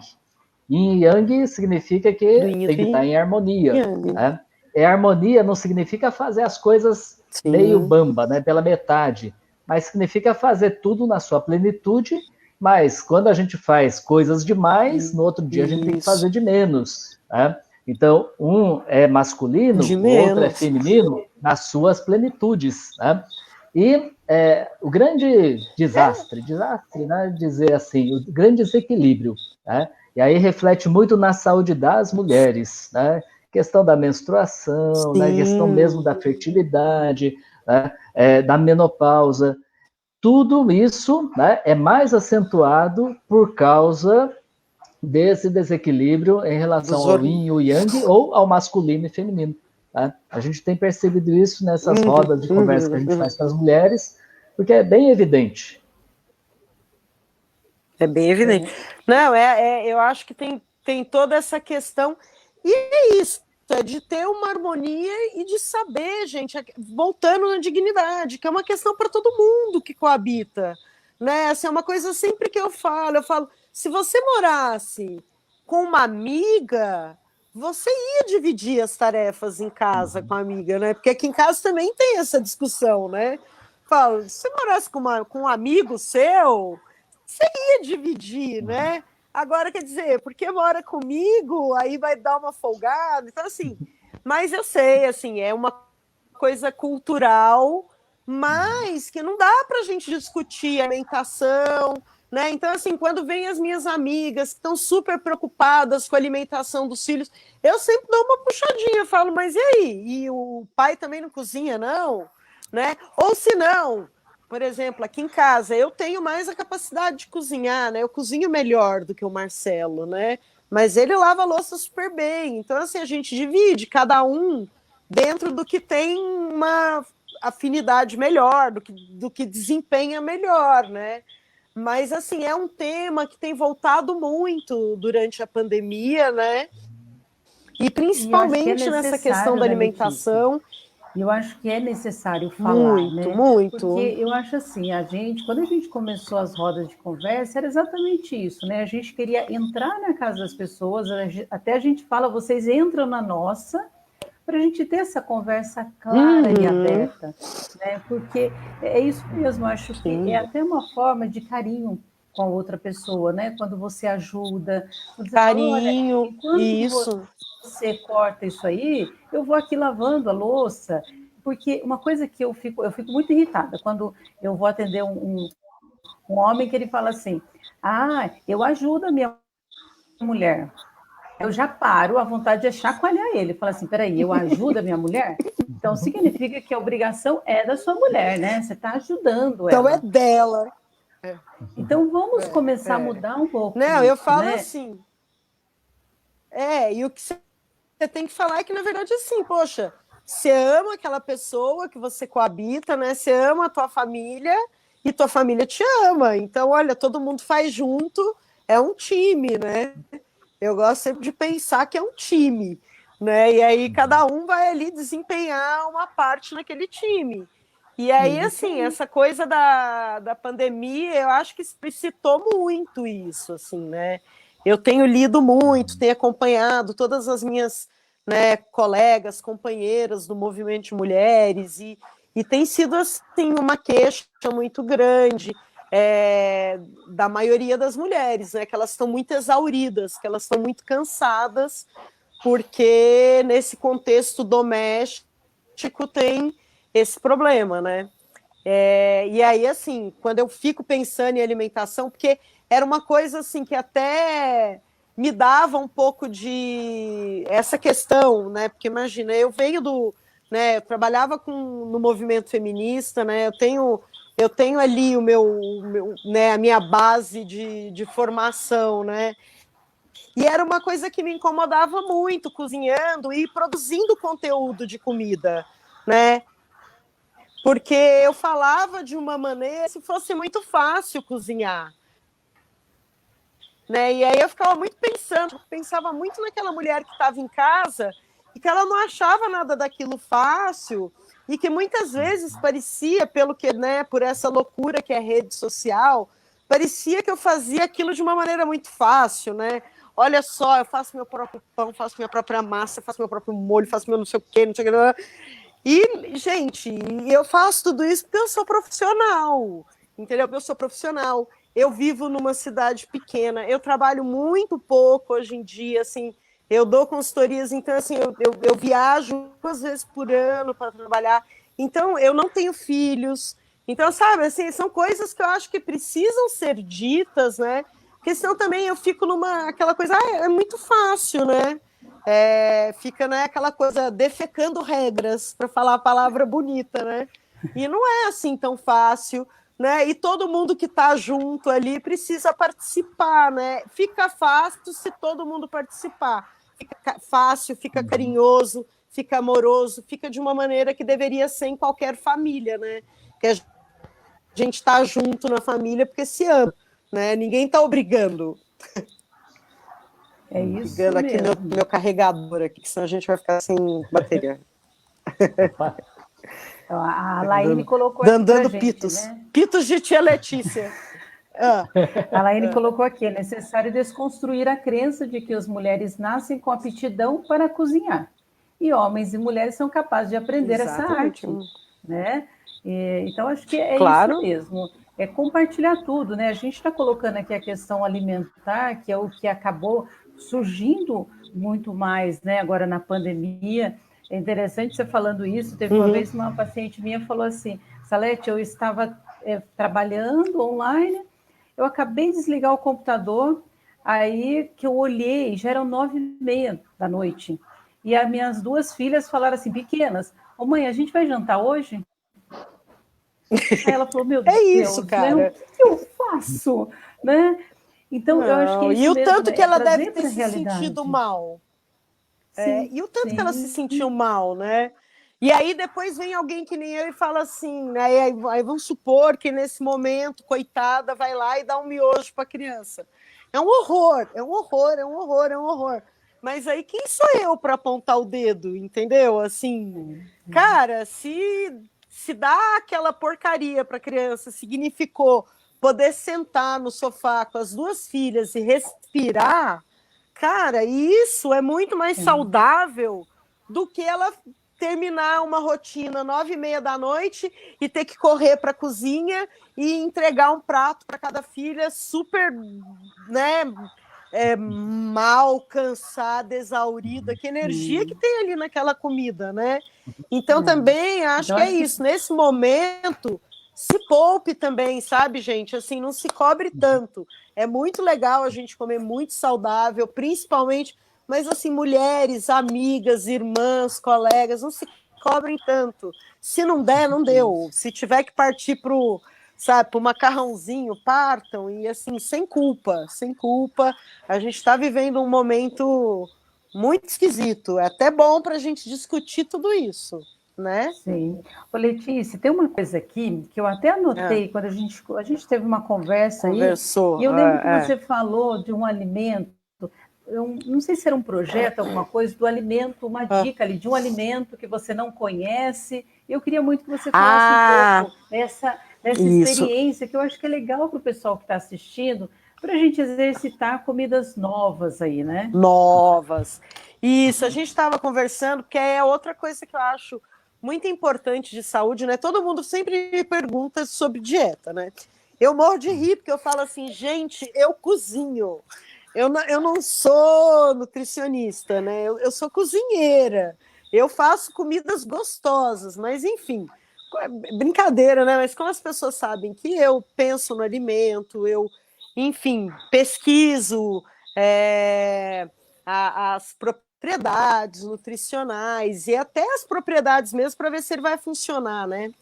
Yin e Yang significa Do que yin tem que estar em e harmonia, yang. né? E harmonia não significa fazer as coisas meio Sim, bamba, né? Pela metade, mas significa fazer tudo na sua plenitude. Mas quando a gente faz coisas demais, no outro dia a gente tem que isso. fazer de menos, né? Então, um é masculino, De o outro é menos. feminino nas suas plenitudes, né? E o grande desastre, né, dizer assim, o grande desequilíbrio, né? E aí reflete muito na saúde das mulheres, né? Questão da menstruação, né? Questão mesmo Sim. da fertilidade, né? Da menopausa. Tudo isso, né, é mais acentuado por causa desse desequilíbrio em relação Dos ao or... yin e o yang ou ao masculino e feminino. Tá? A gente tem percebido isso nessas Uhum, rodas de conversa que a uhum, gente uhum. faz com as mulheres, porque é bem evidente. É bem evidente. Não, eu acho que tem toda essa questão. E é isso, é de ter uma harmonia e de saber, gente, voltando na dignidade, que é uma questão para todo mundo que coabita. Né? Essa é uma coisa sempre que eu falo, se você morasse com uma amiga, você ia dividir as tarefas em casa com a amiga, né? Porque aqui em casa também tem essa discussão, né? Falo, se você morasse com um amigo seu, você ia dividir, né? Agora, quer dizer, porque mora comigo, aí vai dar uma folgada. Então, assim, mas eu sei, assim, é uma coisa cultural, mas que não dá para a gente discutir alimentação, né? Então, assim, quando vem as minhas amigas que estão super preocupadas com a alimentação dos filhos, eu sempre dou uma puxadinha, falo, mas e aí? E o pai também não cozinha, não? Né? Ou se não, por exemplo, aqui em casa, eu tenho mais a capacidade de cozinhar, né? Eu cozinho melhor do que o Marcelo, né? Mas ele lava a louça super bem. Então, assim, a gente divide, cada um dentro do que tem uma afinidade melhor, do que desempenha melhor, né? Mas, assim, é um tema que tem voltado muito durante a pandemia, né? E E eu acho que é principalmente nessa questão necessário, da né, Letícia? alimentação, E eu acho que é necessário falar, muito, né? Porque muito. eu acho assim, quando a gente começou as rodas de conversa, era exatamente isso, né? A gente queria entrar na casa das pessoas, até a gente fala, vocês entram na nossa, para a gente ter essa conversa clara e Uhum, aberta, né? Porque é isso mesmo, acho que é sim. até uma forma de carinho com a outra pessoa, né? Quando você ajuda, quando você fala, olha, Carinho, enquanto isso. você corta isso aí, eu vou aqui lavando a louça, porque uma coisa que eu fico muito irritada quando eu vou atender um homem que ele fala assim, eu ajudo a minha mulher. Eu já paro, a vontade é chacoalhar ele. Fala assim, peraí, eu ajudo a minha mulher? Então significa que a obrigação é da sua mulher, né? Você está ajudando Então é ela. dela. É, Então vamos começar a é. mudar um pouco Não, eu isso, falo né? assim. E o que você tem que falar é que, na verdade, assim, poxa, você ama aquela pessoa que você coabita, né? Você ama a tua família e tua família te ama. Então, olha, todo mundo faz junto, é um time, né? Eu gosto sempre de pensar que é um time, né? E aí cada um vai ali desempenhar uma parte naquele time. E É aí, isso assim, aí. essa coisa da pandemia, eu acho que explicitou muito isso, assim, né? Eu tenho lido muito, tenho acompanhado todas as minhas, né, colegas, companheiras do movimento de mulheres, e tem sido, assim, uma queixa muito grande da maioria das mulheres, né? Que elas estão muito exauridas, que elas estão muito cansadas, porque nesse contexto doméstico tem esse problema, né? E aí, assim, quando eu fico pensando em alimentação, porque era uma coisa assim que até me dava um pouco de essa questão, né? Porque imagina, eu venho né, eu trabalhava no movimento feminista, né? Eu tenho ali né, a minha base de formação, né? E era uma coisa que me incomodava muito, cozinhando e produzindo conteúdo de comida, né? Porque eu falava de uma maneira se fosse muito fácil cozinhar. Né? E aí eu ficava muito pensava muito naquela mulher que estava em casa e que ela não achava nada daquilo fácil e que muitas vezes parecia, né, por essa loucura que é rede social, parecia que eu fazia aquilo de uma maneira muito fácil, né? Olha só, eu faço meu próprio pão, faço minha própria massa, faço meu próprio molho, faço meu não sei o quê, não sei o quê. E, gente, eu faço tudo isso porque eu sou profissional, entendeu? Eu sou profissional. Eu vivo numa cidade pequena, eu trabalho muito pouco hoje em dia, assim, eu dou consultorias, então, assim, eu viajo 2 vezes por ano para trabalhar, então, eu não tenho filhos, então, sabe, assim, são coisas que eu acho que precisam ser ditas, né, porque senão também eu fico aquela coisa, é muito fácil, né, fica, né, aquela coisa, defecando regras, para falar a palavra bonita, né, e não é assim tão fácil, né? E todo mundo que está junto ali precisa participar, né? Fica fácil se todo mundo participar. Fica fácil, fica carinhoso, fica amoroso, fica de uma maneira que deveria ser em qualquer família, né? Que a gente está junto na família porque se ama, né? Ninguém está obrigando. É isso ligando aqui mesmo. meu carregador aqui, que senão a gente vai ficar sem bateria. A Laine colocou aqui dando gente, pitos. Né? Pitos de tia Letícia. A Laine colocou aqui, é necessário desconstruir a crença de que as mulheres nascem com aptidão para cozinhar. E homens e mulheres são capazes de aprender Exatamente. essa arte. Né? Então, acho que é claro. isso mesmo. É compartilhar tudo, né? A gente está colocando aqui a questão alimentar, que é o que acabou surgindo muito mais, né? Agora na pandemia. É interessante você falando isso. Teve uma vez uma paciente minha falou assim: Salete, eu estava trabalhando online, eu acabei de desligar o computador, aí que eu olhei, já eram 9h30 da noite. E as minhas 2 filhas falaram assim, pequenas, ô mãe, a gente vai jantar hoje? Aí ela falou, meu Deus, isso, cara. Né? O que eu faço? Né? Então, não, eu acho que é isso e o mesmo, tanto que ela deve ter se realidade. sentido mal. Sim, e o tanto que ela se sentiu mal, né? E aí depois vem alguém que nem eu e fala assim, né? Aí vamos supor que nesse momento, coitada, vai lá e dá um miojo para a criança. É um horror, é um horror, é um horror, é um horror. Mas aí quem sou eu para apontar o dedo, entendeu? Assim, cara, se dar aquela porcaria para a criança significou poder sentar no sofá com as 2 filhas e respirar, cara, isso é muito mais saudável do que ela terminar uma rotina 9h30 da noite e ter que correr para a cozinha e entregar um prato para cada filha super, né, mal, cansada, exaurida. Que energia que tem ali naquela comida, né? Então também acho que é isso. Nesse momento, se poupe também, sabe, gente? Assim, não se cobre tanto. É muito legal a gente comer muito saudável, principalmente, mas assim, mulheres, amigas, irmãs, colegas, não se cobrem tanto. Se não der, não deu. Se tiver que partir para o macarrãozinho, partam, e assim, sem culpa. A gente está vivendo um momento muito esquisito. É até bom para a gente discutir tudo isso, né? Sim. Ô, Letícia, tem uma coisa aqui que eu até anotei quando a gente teve uma conversa Conversou, aí, e eu lembro que você falou de um alimento, eu não sei se era um projeto, alguma coisa, do alimento, uma dica ali, de um alimento que você não conhece. Eu queria muito que você falasse um pouco dessa experiência, que eu acho que é legal para o pessoal que está assistindo, para a gente exercitar comidas novas aí, né? Novas. Isso, a gente estava conversando, porque é outra coisa que eu acho muito importante de saúde, né? Todo mundo sempre me pergunta sobre dieta, né? Eu morro de rir, porque eu falo assim, gente, eu cozinho. Eu não sou nutricionista, né? Eu sou cozinheira. Eu faço comidas gostosas, mas enfim, brincadeira, né? Mas como as pessoas sabem que eu penso no alimento, enfim, pesquiso as propriedades nutricionais e até as propriedades mesmo para ver se ele vai funcionar, né?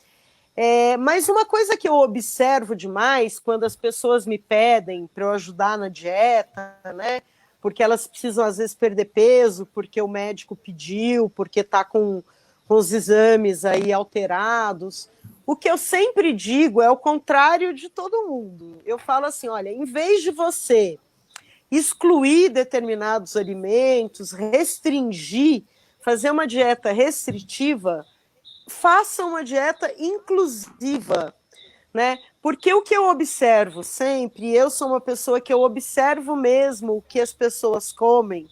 Mas uma coisa que eu observo demais quando as pessoas me pedem para eu ajudar na dieta, né? Porque elas precisam, às vezes, perder peso, porque o médico pediu, porque está com os exames aí alterados. O que eu sempre digo é o contrário de todo mundo. Eu falo assim, olha, em vez de você excluir determinados alimentos, restringir, fazer uma dieta restritiva, faça uma dieta inclusiva, né? Porque o que eu observo sempre, eu sou uma pessoa que eu observo mesmo o que as pessoas comem.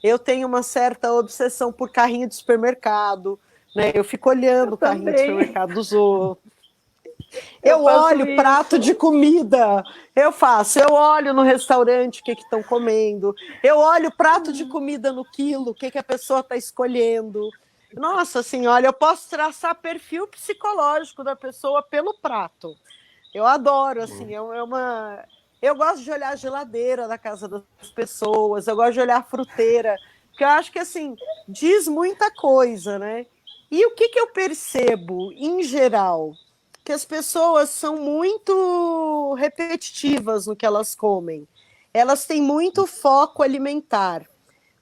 Eu tenho uma certa obsessão por carrinho de supermercado, né? Eu fico olhando o carrinho de supermercado dos outros. Eu olho prato de comida, eu olho no restaurante o que estão comendo, eu olho prato de comida no quilo, o que a pessoa está escolhendo. Nossa, assim, olha, eu posso traçar perfil psicológico da pessoa pelo prato. Eu adoro, assim, eu gosto de olhar a geladeira da casa das pessoas, eu gosto de olhar a fruteira, porque eu acho que, assim, diz muita coisa, né? E o que eu percebo, em geral? Que as pessoas são muito repetitivas no que elas comem. Elas têm muito foco alimentar.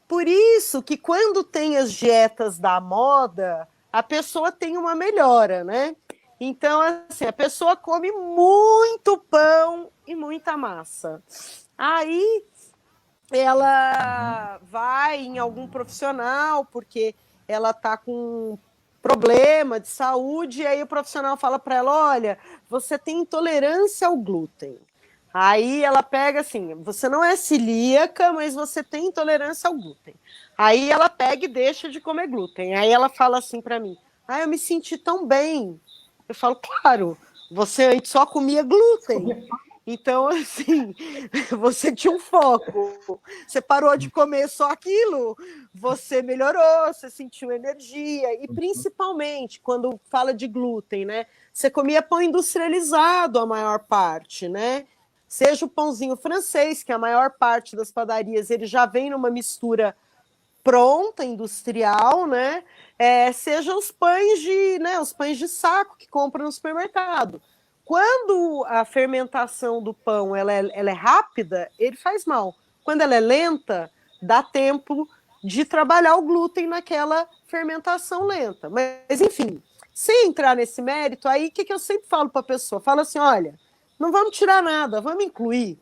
Por isso que quando tem as dietas da moda, a pessoa tem uma melhora, né? Então, assim, a pessoa come muito pão e muita massa. Aí ela vai em algum profissional, porque ela está com problema de saúde, e aí o profissional fala para ela, olha, você tem intolerância ao glúten. Aí ela pega assim, você não é celíaca, mas você tem intolerância ao glúten. Aí ela pega e deixa de comer glúten. Aí ela fala assim para mim, eu me senti tão bem. Eu falo, claro, você antes só comia glúten. Então, assim, você tinha um foco, você parou de comer só aquilo, você melhorou, você sentiu energia, e principalmente quando fala de glúten, né? Você comia pão industrializado a maior parte, né? Seja o pãozinho francês, que a maior parte das padarias ele já vem numa mistura pronta, industrial, né? Seja os pães os pães de saco que compra no supermercado. Quando a fermentação do pão ela é rápida, ele faz mal. Quando ela é lenta, dá tempo de trabalhar o glúten naquela fermentação lenta. Mas, enfim, sem entrar nesse mérito, aí o que eu sempre falo para a pessoa? Falo assim, olha, não vamos tirar nada, vamos incluir.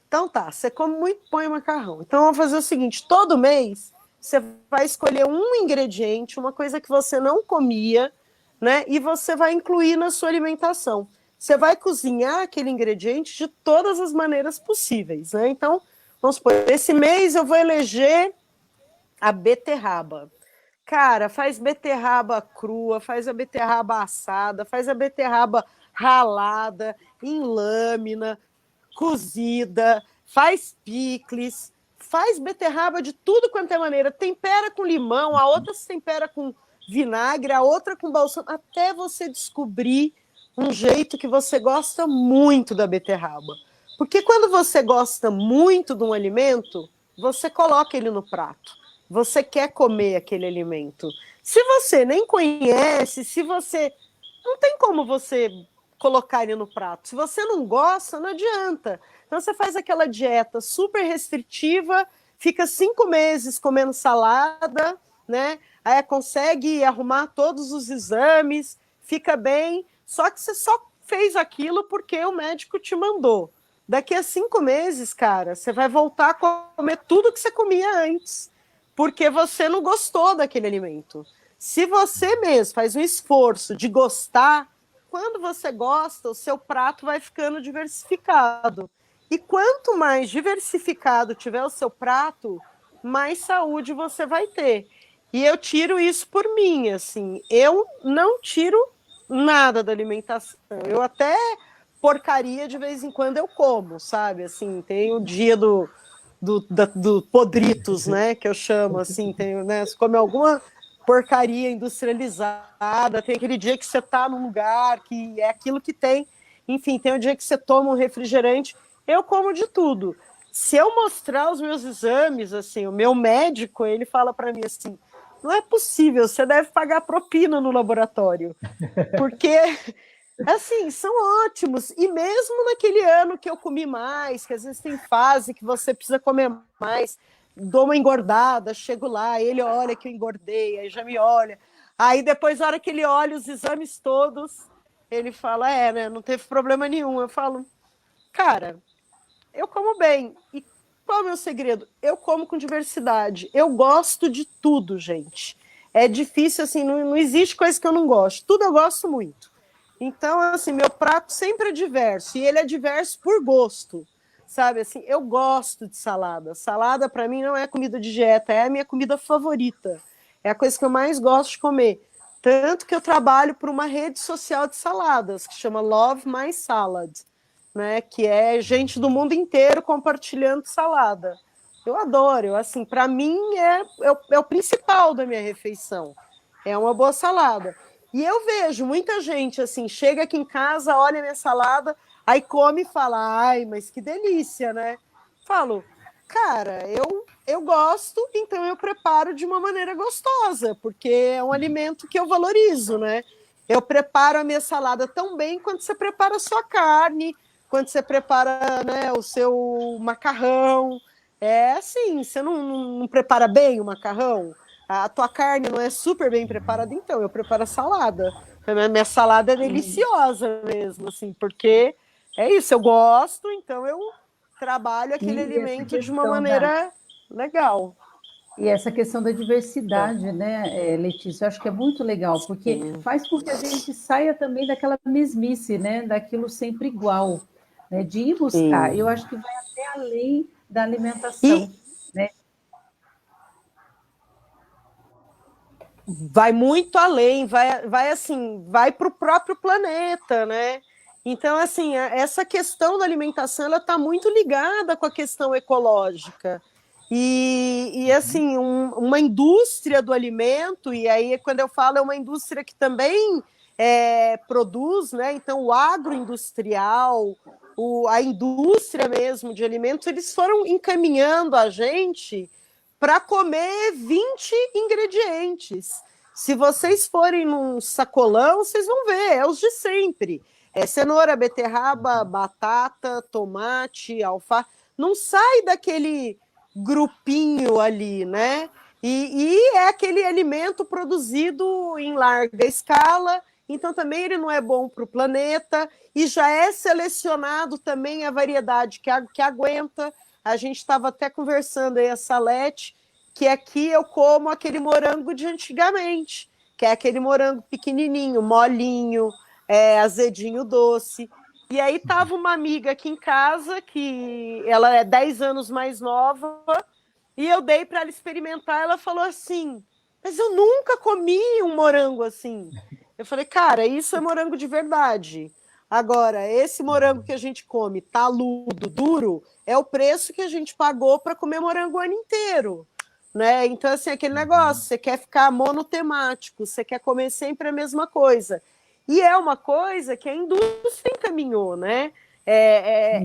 Então tá, você come muito pão e macarrão. Então vamos fazer o seguinte, todo mês você vai escolher um ingrediente, uma coisa que você não comia, né? E você vai incluir na sua alimentação. Você vai cozinhar aquele ingrediente de todas as maneiras possíveis, né? Então, vamos supor, esse mês eu vou eleger a beterraba. Cara, faz beterraba crua, faz a beterraba assada, faz a beterraba ralada, em lâmina, cozida, faz picles, faz beterraba de tudo quanto é maneira, tempera com limão, a outra se tempera com vinagre, a outra com balsamo, até você descobrir um jeito que você gosta muito da beterraba. Porque quando você gosta muito de um alimento, você coloca ele no prato. Você quer comer aquele alimento. Se você nem conhece, se você... Não tem como você colocar ele no prato. Se você não gosta, não adianta. Então você faz aquela dieta super restritiva, fica 5 meses comendo salada, né? Aí consegue arrumar todos os exames, fica bem, só que você só fez aquilo porque o médico te mandou. Daqui a 5 meses, cara, você vai voltar a comer tudo que você comia antes, porque você não gostou daquele alimento. Se você mesmo faz um esforço de gostar, quando você gosta, o seu prato vai ficando diversificado. E quanto mais diversificado tiver o seu prato, mais saúde você vai ter. E eu tiro isso por mim, assim, eu não tiro nada da alimentação. Eu até porcaria de vez em quando eu como, sabe? Assim, tem o dia do do podritos, né? Que eu chamo assim, tem, né? Você come alguma porcaria industrializada, tem aquele dia que você está num lugar que é aquilo que tem, enfim, tem o dia que você toma um refrigerante, eu como de tudo. Se eu mostrar os meus exames, assim, o meu médico, ele fala para mim assim, não é possível, você deve pagar propina no laboratório, porque, assim, são ótimos, e mesmo naquele ano que eu comi mais, que às vezes tem fase que você precisa comer mais, dou uma engordada, chego lá, ele olha que eu engordei, aí já me olha, aí depois, na hora que ele olha os exames todos, ele fala, né, não teve problema nenhum, eu falo, cara, eu como bem, e qual é o meu segredo? Eu como com diversidade. Eu gosto de tudo, gente. É difícil, assim, não existe coisa que eu não gosto. Tudo eu gosto muito. Então, assim, meu prato sempre é diverso. E ele é diverso por gosto, sabe? Assim, eu gosto de salada. Salada, para mim, não é comida de dieta. É a minha comida favorita. É a coisa que eu mais gosto de comer. Tanto que eu trabalho por uma rede social de saladas, que chama Love My Salad, né, que é gente do mundo inteiro compartilhando salada. Eu adoro, assim, para mim é o principal da minha refeição. É uma boa salada. E eu vejo muita gente assim, chega aqui em casa, olha a minha salada, aí come e fala, ai, mas que delícia, né? Falo, cara, eu gosto, então eu preparo de uma maneira gostosa, porque é um alimento que eu valorizo, né? Eu preparo a minha salada tão bem quanto você prepara a sua carne, quando você prepara, né, o seu macarrão. É assim, você não prepara bem o macarrão? A tua carne não é super bem preparada, então eu preparo a salada. A minha salada é deliciosa mesmo, assim, porque é isso, eu gosto, então eu trabalho aquele alimento de uma maneira legal. E essa questão da diversidade, né, Letícia, eu acho que é muito legal, porque faz com que a gente saia também daquela mesmice, né, daquilo sempre igual, né, de ir buscar. Eu acho que vai até além da alimentação, né? Vai muito além, vai assim, vai para o próprio planeta, né? Então, assim, essa questão da alimentação ela está muito ligada com a questão ecológica. E assim, uma indústria do alimento, e aí quando eu falo é uma indústria que também produz, né? Então, o agroindustrial, a indústria mesmo de alimentos, eles foram encaminhando a gente para comer 20 ingredientes. Se vocês forem num sacolão, vocês vão ver, é os de sempre. É cenoura, beterraba, batata, tomate, alface. Não sai daquele grupinho ali, né? E é aquele alimento produzido em larga escala, então também ele não é bom para o planeta, e já é selecionado também a variedade que aguenta. A gente estava até conversando aí, a Salete, que aqui eu como aquele morango de antigamente, que é aquele morango pequenininho, molinho, azedinho doce. E aí tava uma amiga aqui em casa, que ela é 10 anos mais nova, e eu dei para ela experimentar, ela falou assim, mas eu nunca comi um morango assim. Eu falei, cara, isso é morango de verdade. Agora, esse morango que a gente come, taludo, duro, é o preço que a gente pagou para comer morango o ano inteiro. Né? Então, assim, aquele negócio, você quer ficar monotemático, você quer comer sempre a mesma coisa. E é uma coisa que a indústria encaminhou, né? É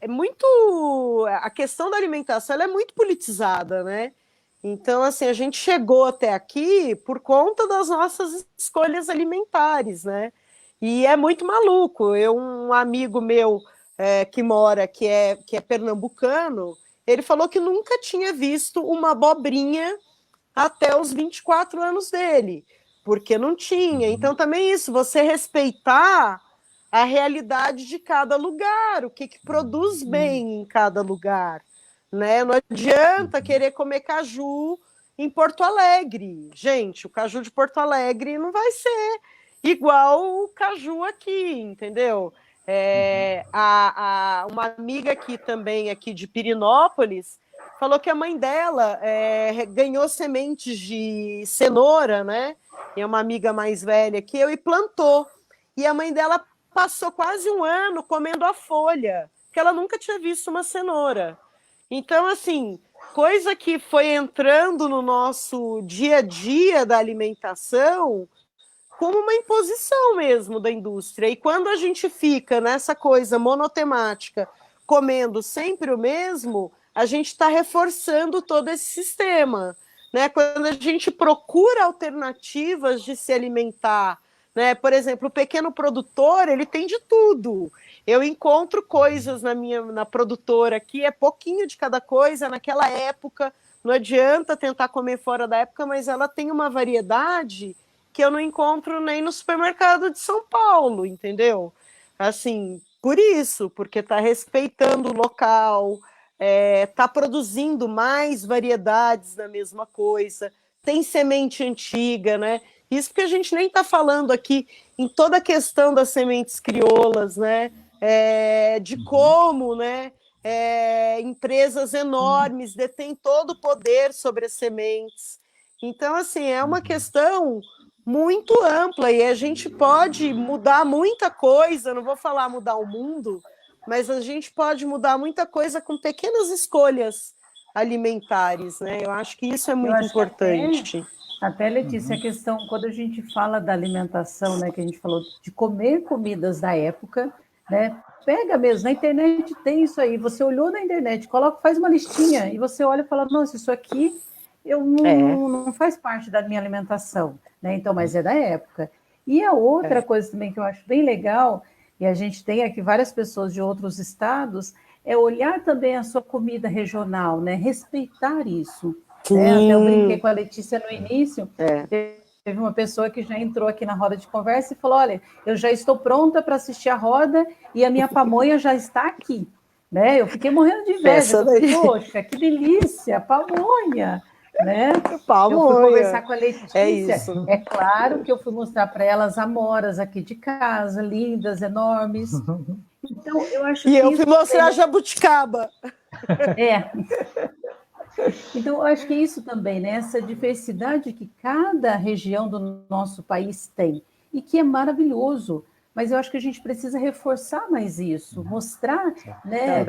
muito... A questão da alimentação ela é muito politizada, né? Então, assim, a gente chegou até aqui por conta das nossas escolhas alimentares, né? E é muito maluco. Um amigo meu que mora, que é pernambucano, ele falou que nunca tinha visto uma abobrinha até os 24 anos dele, porque não tinha. Então, também isso, você respeitar a realidade de cada lugar, o que produz bem em cada lugar. Né? Não adianta querer comer caju em Porto Alegre. Gente, o caju de Porto Alegre não vai ser igual o caju aqui, entendeu? Uma amiga aqui também, aqui de Pirinópolis, falou que a mãe dela ganhou sementes de cenoura, né? E é uma amiga mais velha que eu, e plantou. E a mãe dela passou quase um ano comendo a folha, porque ela nunca tinha visto uma cenoura. Então, assim, coisa que foi entrando no nosso dia a dia da alimentação como uma imposição mesmo da indústria. E quando a gente fica nessa coisa monotemática, comendo sempre o mesmo, a gente está reforçando todo esse sistema. Né? Quando a gente procura alternativas de se alimentar, né? Por exemplo, o pequeno produtor, ele tem de tudo. Eu encontro coisas na produtora que é pouquinho de cada coisa, naquela época, não adianta tentar comer fora da época, mas ela tem uma variedade que eu não encontro nem no supermercado de São Paulo, entendeu? Assim, por isso, porque está respeitando o local, está produzindo mais variedades da mesma coisa, tem semente antiga, né? Isso que a gente nem está falando aqui em toda a questão das sementes crioulas, né? De como, né? Empresas enormes detêm todo o poder sobre as sementes. Então, assim, é uma questão muito ampla e a gente pode mudar muita coisa, não vou falar mudar o mundo, mas a gente pode mudar muita coisa com pequenas escolhas alimentares, né? Eu acho que isso é muito importante. Até, Letícia, a questão, quando a gente fala da alimentação, né, que a gente falou de comer comidas da época, né? Pega mesmo, na internet tem isso aí, você olhou na internet, coloca, faz uma listinha e você olha e fala, nossa, isso aqui não faz parte da minha alimentação, né? Então, mas é da época. E a outra coisa também que eu acho bem legal, e a gente tem aqui várias pessoas de outros estados, é olhar também a sua comida regional, né? Respeitar isso. Né? Até eu brinquei com a Letícia no início, teve uma pessoa que já entrou aqui na roda de conversa e falou, olha, eu já estou pronta para assistir a roda e a minha pamonha já está aqui. Né? Eu fiquei morrendo de inveja, eu falei, poxa, que delícia, pamonha! Né? Eu fui conversar com a Letícia, é claro que eu fui mostrar para ela as amoras aqui de casa, lindas, enormes. Então, eu acho e eu fui mostrar a jabuticaba. Então, eu acho que isso também, né? Essa diversidade que cada região do nosso país tem, e que é maravilhoso, mas eu acho que a gente precisa reforçar mais isso, mostrar, né,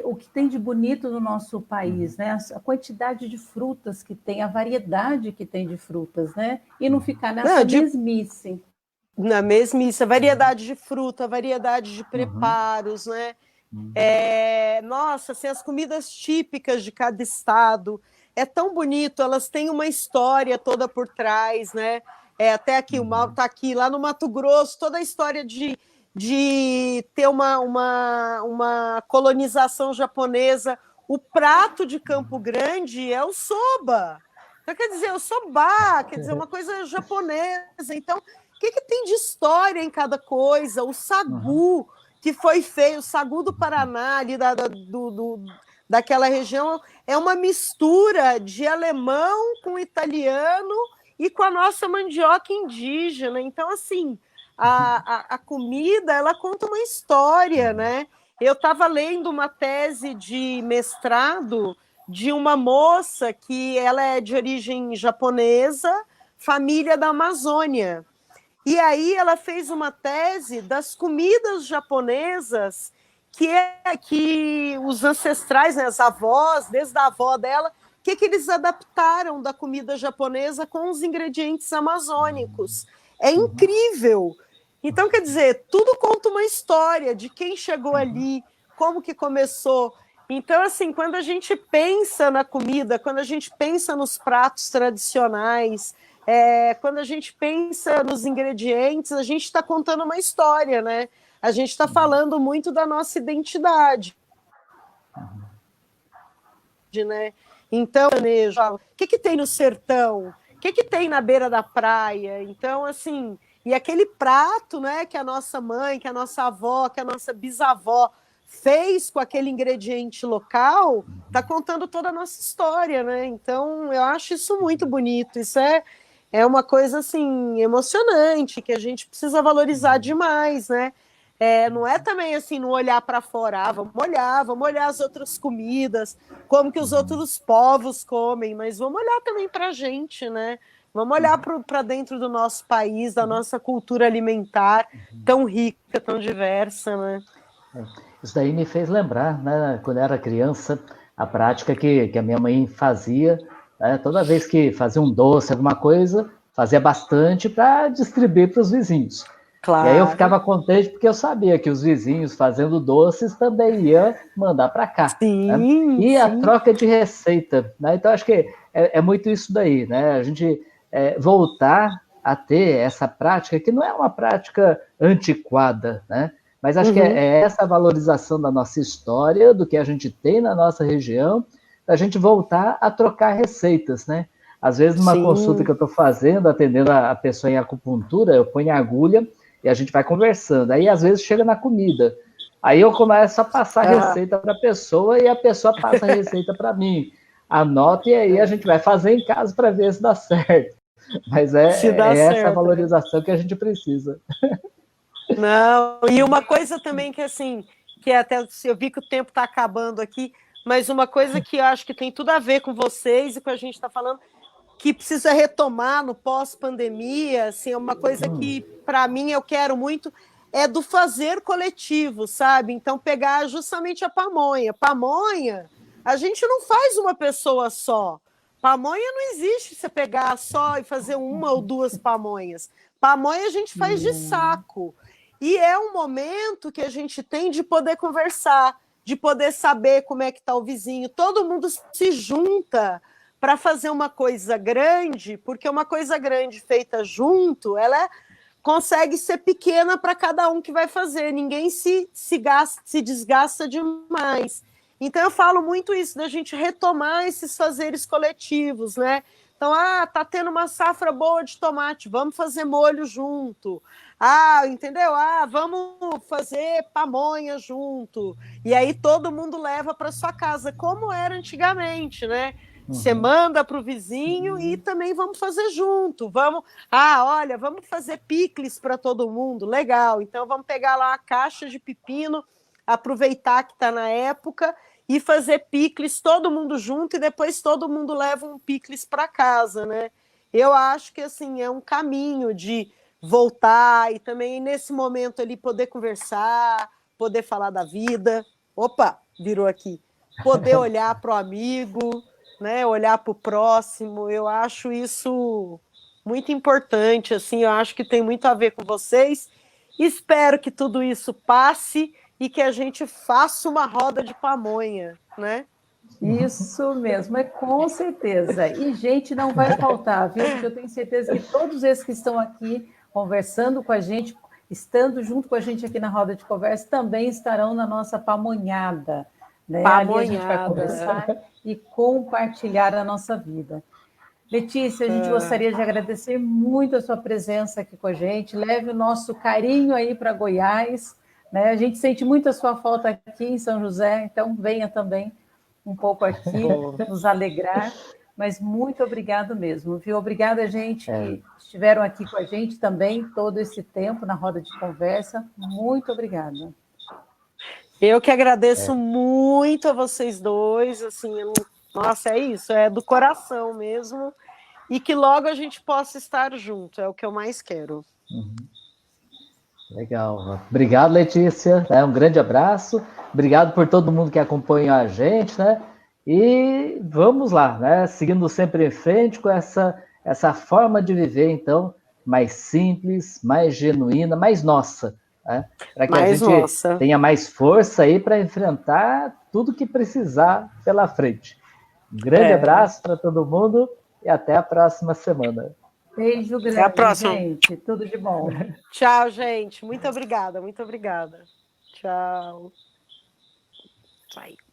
o que tem de bonito no nosso país, né? A quantidade de frutas que tem, a variedade que tem de frutas, né? E não ficar nessa mesmice. Na mesmice, a variedade de fruta, a variedade de preparos, né? Nossa, assim, as comidas típicas de cada estado, é tão bonito, elas têm uma história toda por trás, né? Até aqui, o Mal está aqui, lá no Mato Grosso, toda a história de ter uma colonização japonesa. O prato de Campo Grande é o soba. Então, quer dizer, o sobá, quer dizer, uma coisa japonesa. Então, o que tem de história em cada coisa? O sagu, que foi feito, o sagu do Paraná, ali daquela região, é uma mistura de alemão com italiano e com a nossa mandioca indígena. Então, assim, a comida, ela conta uma história, né? Eu estava lendo uma tese de mestrado de uma moça que ela é de origem japonesa, família da Amazônia. E aí ela fez uma tese das comidas japonesas que os ancestrais, né, as avós, desde a avó dela, que eles adaptaram da comida japonesa com os ingredientes amazônicos. É incrível. Então, quer dizer, tudo conta uma história de quem chegou ali, como que começou. Então, assim, quando a gente pensa na comida, quando a gente pensa nos pratos tradicionais, quando a gente pensa nos ingredientes, a gente está contando uma história, né? A gente está falando muito da nossa identidade. Né? Então, o que tem no sertão? O que tem na beira da praia? Então, assim, e aquele prato, né, que a nossa mãe, que a nossa avó, que a nossa bisavó fez com aquele ingrediente local, está contando toda a nossa história, né? Então, eu acho isso muito bonito. Isso é uma coisa, assim, emocionante, que a gente precisa valorizar demais, né? Não é também assim, não olhar para fora, vamos olhar as outras comidas, como que os outros povos comem, mas vamos olhar também para a gente, né? Vamos olhar para dentro do nosso país, da nossa cultura alimentar, tão rica, tão diversa, né? Isso daí me fez lembrar, né, quando eu era criança, a prática que a minha mãe fazia, né, toda vez que fazia um doce, alguma coisa, fazia bastante para distribuir para os vizinhos. Claro. E aí eu ficava contente porque eu sabia que os vizinhos fazendo doces também iam mandar para cá. Sim, né? E a troca de receita. Né? Então, acho que é muito isso daí, né? A gente voltar a ter essa prática, que não é uma prática antiquada, né? Mas acho que é essa valorização da nossa história, do que a gente tem na nossa região, da gente voltar a trocar receitas, né? Às vezes, numa consulta que eu estou fazendo, atendendo a pessoa em acupuntura, eu ponho a agulha e a gente vai conversando. Aí, às vezes, chega na comida. Aí eu começo a passar receita para a pessoa e a pessoa passa a receita para mim. Anota e aí a gente vai fazer em casa para ver se dá certo. Mas essa valorização que a gente precisa. Não, e uma coisa também que assim, que até eu vi que o tempo está acabando aqui, mas uma coisa que eu acho que tem tudo a ver com vocês e com a gente está falando, que precisa retomar no pós-pandemia, assim, é uma coisa que, para mim, eu quero muito, é do fazer coletivo, sabe? Então, pegar justamente a pamonha. Pamonha, a gente não faz uma pessoa só. Pamonha não existe você pegar só e fazer uma ou duas pamonhas. Pamonha a gente faz de saco. E é um momento que a gente tem de poder conversar, de poder saber como é que está o vizinho. Todo mundo se junta para fazer uma coisa grande, porque uma coisa grande feita junto, ela consegue ser pequena para cada um que vai fazer. Ninguém se desgasta demais. Então eu falo muito isso, da gente retomar esses fazeres coletivos, né? Então, tá tendo uma safra boa de tomate, vamos fazer molho junto. Entendeu? Vamos fazer pamonha junto. E aí todo mundo leva para sua casa, como era antigamente, né? Você manda para o vizinho e também vamos fazer junto. Vamos fazer picles para todo mundo. Legal. Então vamos pegar lá a caixa de pepino, aproveitar que está na época e fazer picles todo mundo junto e depois todo mundo leva um picles para casa, né? Eu acho que assim é um caminho de voltar e também nesse momento ali poder conversar, poder falar da vida. Opa, virou aqui. Poder olhar para o amigo, né? Olhar para o próximo. Eu acho isso muito importante. Assim, eu acho que tem muito a ver com vocês. Espero que tudo isso passe e que a gente faça uma roda de pamonha, né? Isso mesmo, com certeza. E gente não vai faltar, viu? Porque eu tenho certeza que todos esses que estão aqui conversando com a gente, estando junto com a gente aqui na roda de conversa, também estarão na nossa pamonhada. Né? Ali a gente vai conversar e compartilhar a nossa vida. Letícia, a gente gostaria de agradecer muito a sua presença aqui com a gente. Leve o nosso carinho aí para Goiás. Né? A gente sente muito a sua falta aqui em São José, então venha também um pouco aqui, nos alegrar, mas muito obrigado mesmo, viu? Obrigada, gente, que estiveram aqui com a gente também todo esse tempo na roda de conversa. Muito obrigada. Eu que agradeço muito a vocês dois, assim, nossa, é isso, é do coração mesmo, e que logo a gente possa estar junto, é o que eu mais quero. Legal. Obrigado, Letícia. Um grande abraço. Obrigado por todo mundo que acompanha a gente, né? E vamos lá, né? Seguindo sempre em frente com essa forma de viver, então, mais simples, mais genuína, mais nossa, né? Para que a gente tenha mais força aí para enfrentar tudo que precisar pela frente. Um grande abraço para todo mundo e até a próxima semana. Beijo grande, até a próxima, gente. Tudo de bom. Tchau, gente. Muito obrigada, muito obrigada. Tchau. Tchau.